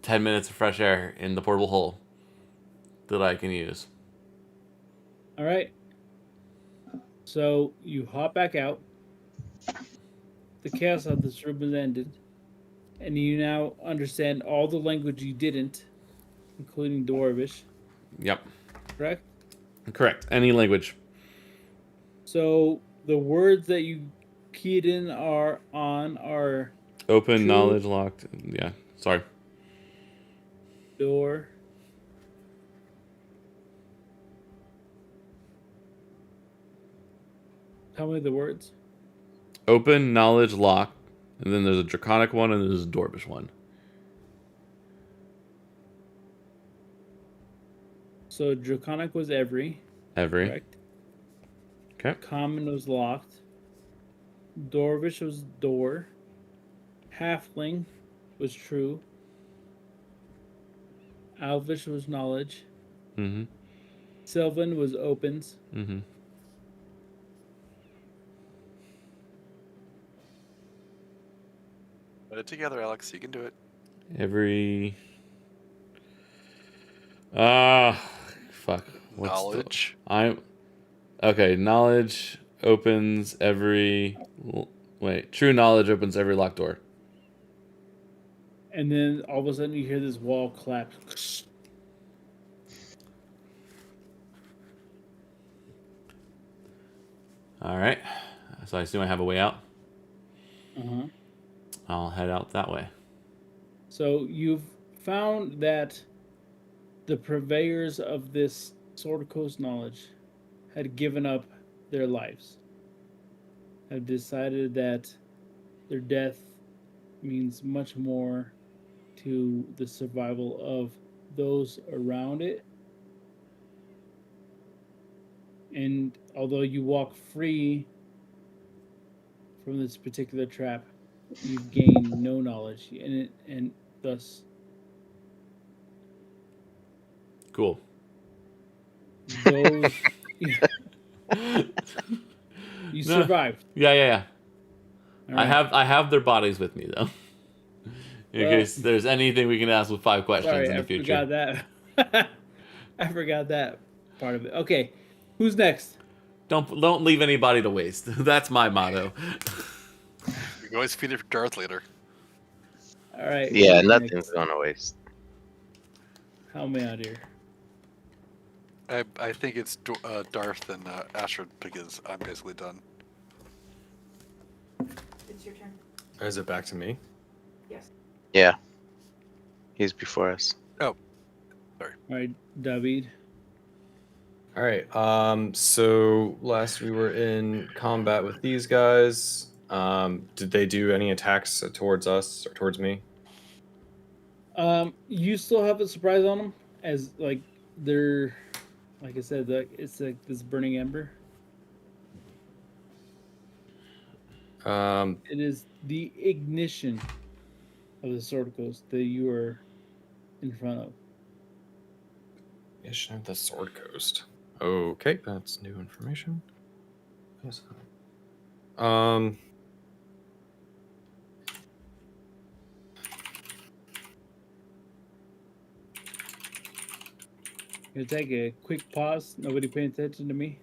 10 minutes of fresh air in the portable hole that I can use. All right. So you hop back out. The chaos of this room has ended, and you now understand all the language you didn't, including Dwarvish. Yep. Correct? Correct. Any language. So the words that you keyed in are Open, true, knowledge, locked. Yeah. Sorry. door. Tell me the words. Open, knowledge, locked. And then there's a draconic one, and there's a dwarvish one. So Draconic was every. Every. Correct. Okay. Common was locked. Dwarvish was door. Halfling was true. Alvish was knowledge. Mm-hmm. Sylvan was opens. Mm-hmm. Put it together, Alex. You can do it. Every. Fuck. What's Knowledge. I'm. Okay, knowledge opens every. Wait, true knowledge opens every locked door. And then all of a sudden you hear this wall clap. All right. So I assume I have a way out. Uh-huh. I'll head out that way. So you've found that the purveyors of this Sword Coast knowledge had given up their lives, have decided that their death means much more to the survival of those around it. And although you walk free from this particular trap, you've gained no knowledge, and thus Cool. those you survived. Yeah. All right. I have their bodies with me though. In case there's anything we can ask with 5 questions in the future. I forgot that part of it. Okay, who's next? Don't leave anybody to waste. That's my motto. You can always feed it for Darth later. All right. Yeah, who's nothing's next? going to waste. Help me out here. I think it's Darth and Astrid because I'm basically done. It's your turn. Is it back to me? Yes. Yeah. He's before us. All right, David. All right. So last we were in combat with these guys. Did they do any attacks towards us or towards me? You still have a surprise on them, as like they're, like I said, it's like this burning ember. It is the ignition of the Sword Coast that you are in front of. Ignition of the Sword Coast. Okay, that's new information. Yes. Gonna take a quick pause. Nobody paying attention to me.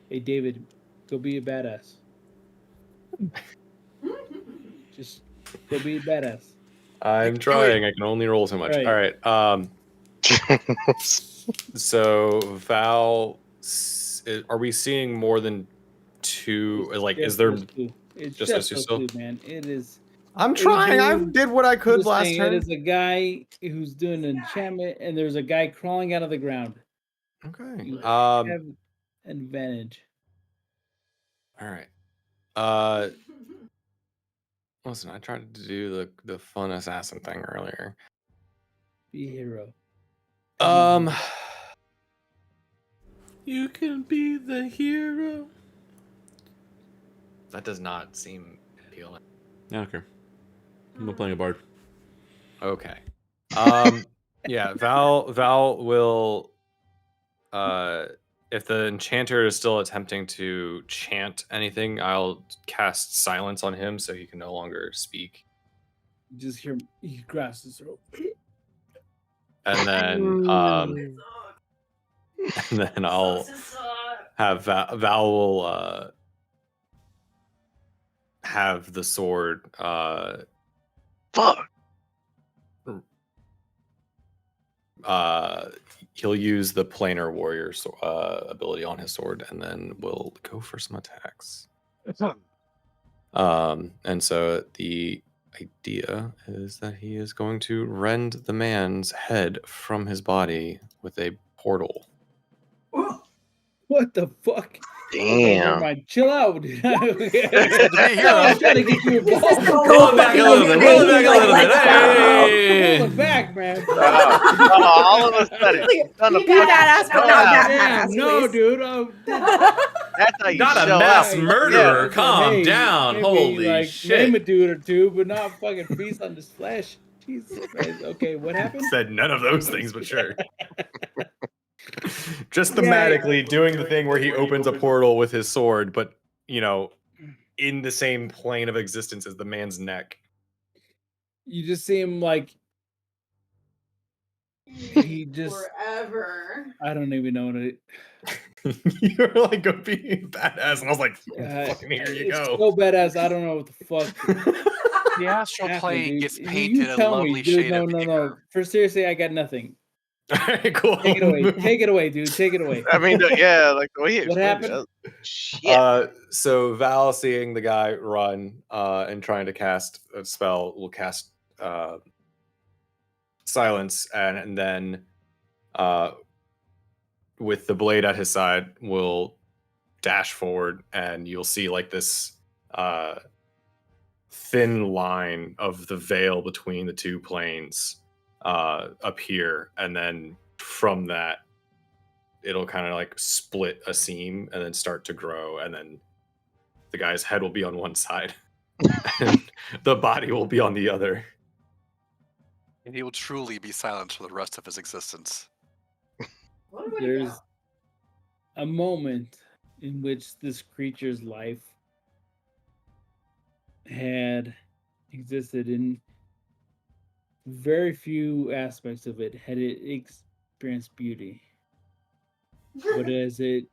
Hey, David, go be a badass. Just go be a badass. I'm trying. I can only roll so much. Right. All right. So Val, are we seeing more than two? Like, is there It's just those two still? man. It is. I'm trying. I did what I could last It turn. is a guy who's doing an enchantment, and there's a guy crawling out of the ground. Okay. You have an advantage. All right. Listen, I tried to do the fun assassin thing earlier. Be a hero. You can be the hero. That does not seem appealing. I don't care. I'm not playing a bard. Okay. Yeah, Val will if the enchanter is still attempting to chant anything, I'll cast silence on him so he can no longer speak. You just hear he grabs his throat. And then I'll have Val will have the sword Fuck. He'll use the planar warrior ability on his sword, and then we'll go for some attacks. And so the idea is that he is going to rend the man's head from his body with a portal. What the fuck? Damn. Chill out, dude. I'm To be a hero. trying to get you involved. Roll it back a little bit. Roll it back a little bit. Hey! Roll it back, man. All of a sudden. Son of You got badass, but not that Damn, badass. no, dude. That's how you Not a show mass up. murderer. Yeah. Calm Hey, down. maybe, Holy like, shit. Name a dude or two, but not fucking feast on his flesh. Jesus Christ. Okay, what happened? Said none of those things, but sure. Just thematically doing the thing where he opens a portal with his sword, but in the same plane of existence as the man's neck. You just see him like he just Forever. I don't even know what it. You're like, go be badass, and I was like, fucking here you It's go. so badass. I don't know what the fuck. The astral happened, plane dude. gets You painted a tell me, lovely dude. shade No, of no, vigor. no. For seriously, I got nothing. All right, cool. Take it away. Take it away, dude. Take it away. I mean, yeah, like the way he What explained happened? it. Shit. So Val, seeing the guy run and trying to cast a spell, will cast silence, and then with the blade at his side, will dash forward, and you'll see like this thin line of the veil between the two planes appear, and then from that it'll kind of like split a seam and then start to grow, and then the guy's head will be on one side and the body will be on the other. And he will truly be silent for the rest of his existence. There's a moment in which this creature's life had existed in very few aspects of it had it experienced beauty. But as it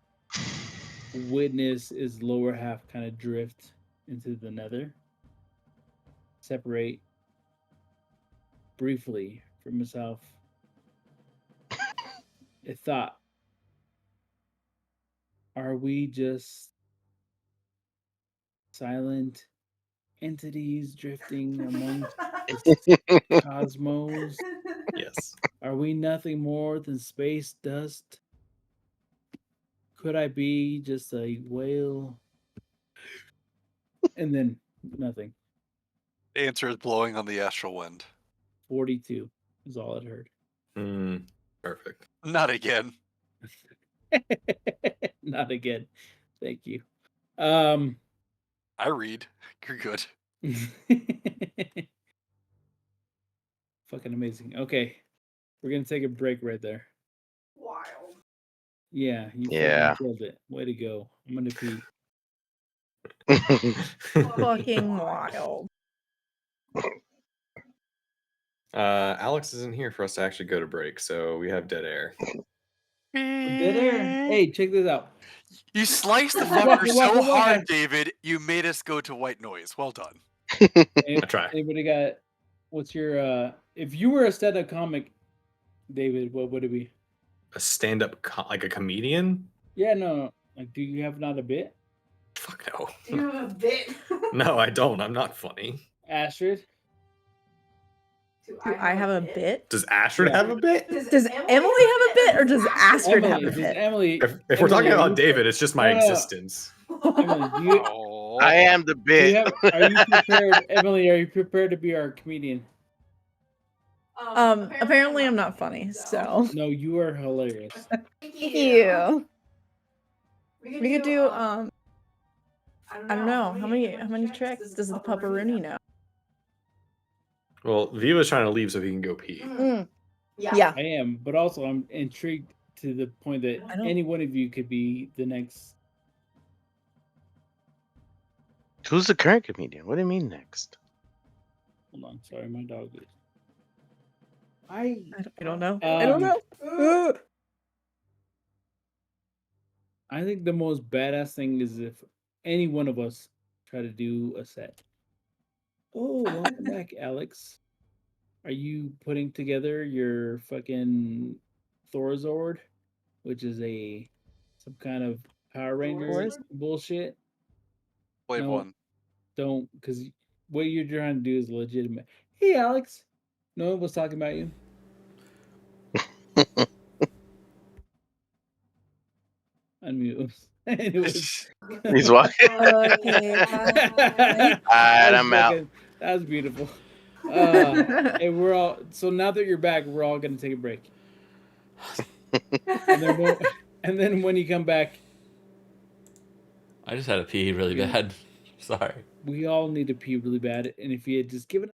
witness his lower half kind of drift into the nether, separate briefly from himself. A thought. Are we just silent entities drifting amongst the cosmos? Yes. Are we nothing more than space dust? Could I be just a whale? And then nothing. The answer is blowing on the astral wind. 42 is all I'd heard. Perfect. Not again. Not again. Thank you. I read. You're good. Fucking amazing. Okay. We're gonna take a break right there. Wild. Yeah, you Yeah. fucking killed it. Way to go. I'm gonna pee. Fucking wild. Alex isn't here for us to actually go to break, so we have dead air. Dead air. Hey, check this out. You sliced the Waka, fucker waka, so waka. hard, David, you made us go to white noise. Well done. I try. Anybody got what's your if you were a stand-up comic, David, what would it be? A stand-up like a comedian? Yeah, no. Like, do you have not a bit? Fuck no. Do you have a bit? No, I don't. I'm not funny. Astrid? Do I have a bit? Does Astrid Yeah. have a bit? Does Emily have a bit or does Astrid have a Does bit? Emily. If we're talking Emily, are about you- David, it's just my No, no. existence. Emily, do you, Oh. I am the do you bit. have, are you prepared, Emily? Are you prepared to be our comedian? Apparently I'm not funny, so. No, you are hilarious. Ew. We could do I don't know. How many tricks does the pupperoonie know? Well, Viva's trying to leave so he can go pee. Yeah. I am, but also I'm intrigued to the point that I don't- any one of you could be the next. Who's the current comedian? What do you mean next? Hold on, sorry, my dog is. I don't know. I don't Um, know. I think the most badass thing is if any one of us try to do a set. Oh, welcome back, Alex. Are you putting together your fucking Thorazord, which is some kind of Power Rangers bullshit? Wave No. one. Don't, because what you're trying to do is legitimate. Hey, Alex. No one was talking about you. Unmute. Anyways. He's walking. Okay. Alright, I'm out. That was beautiful. And we're all so now that you're back, we're all gonna take a break. And then when you come back, I just had to pee really bad. Sorry. we all need to pee really bad. And if you had just given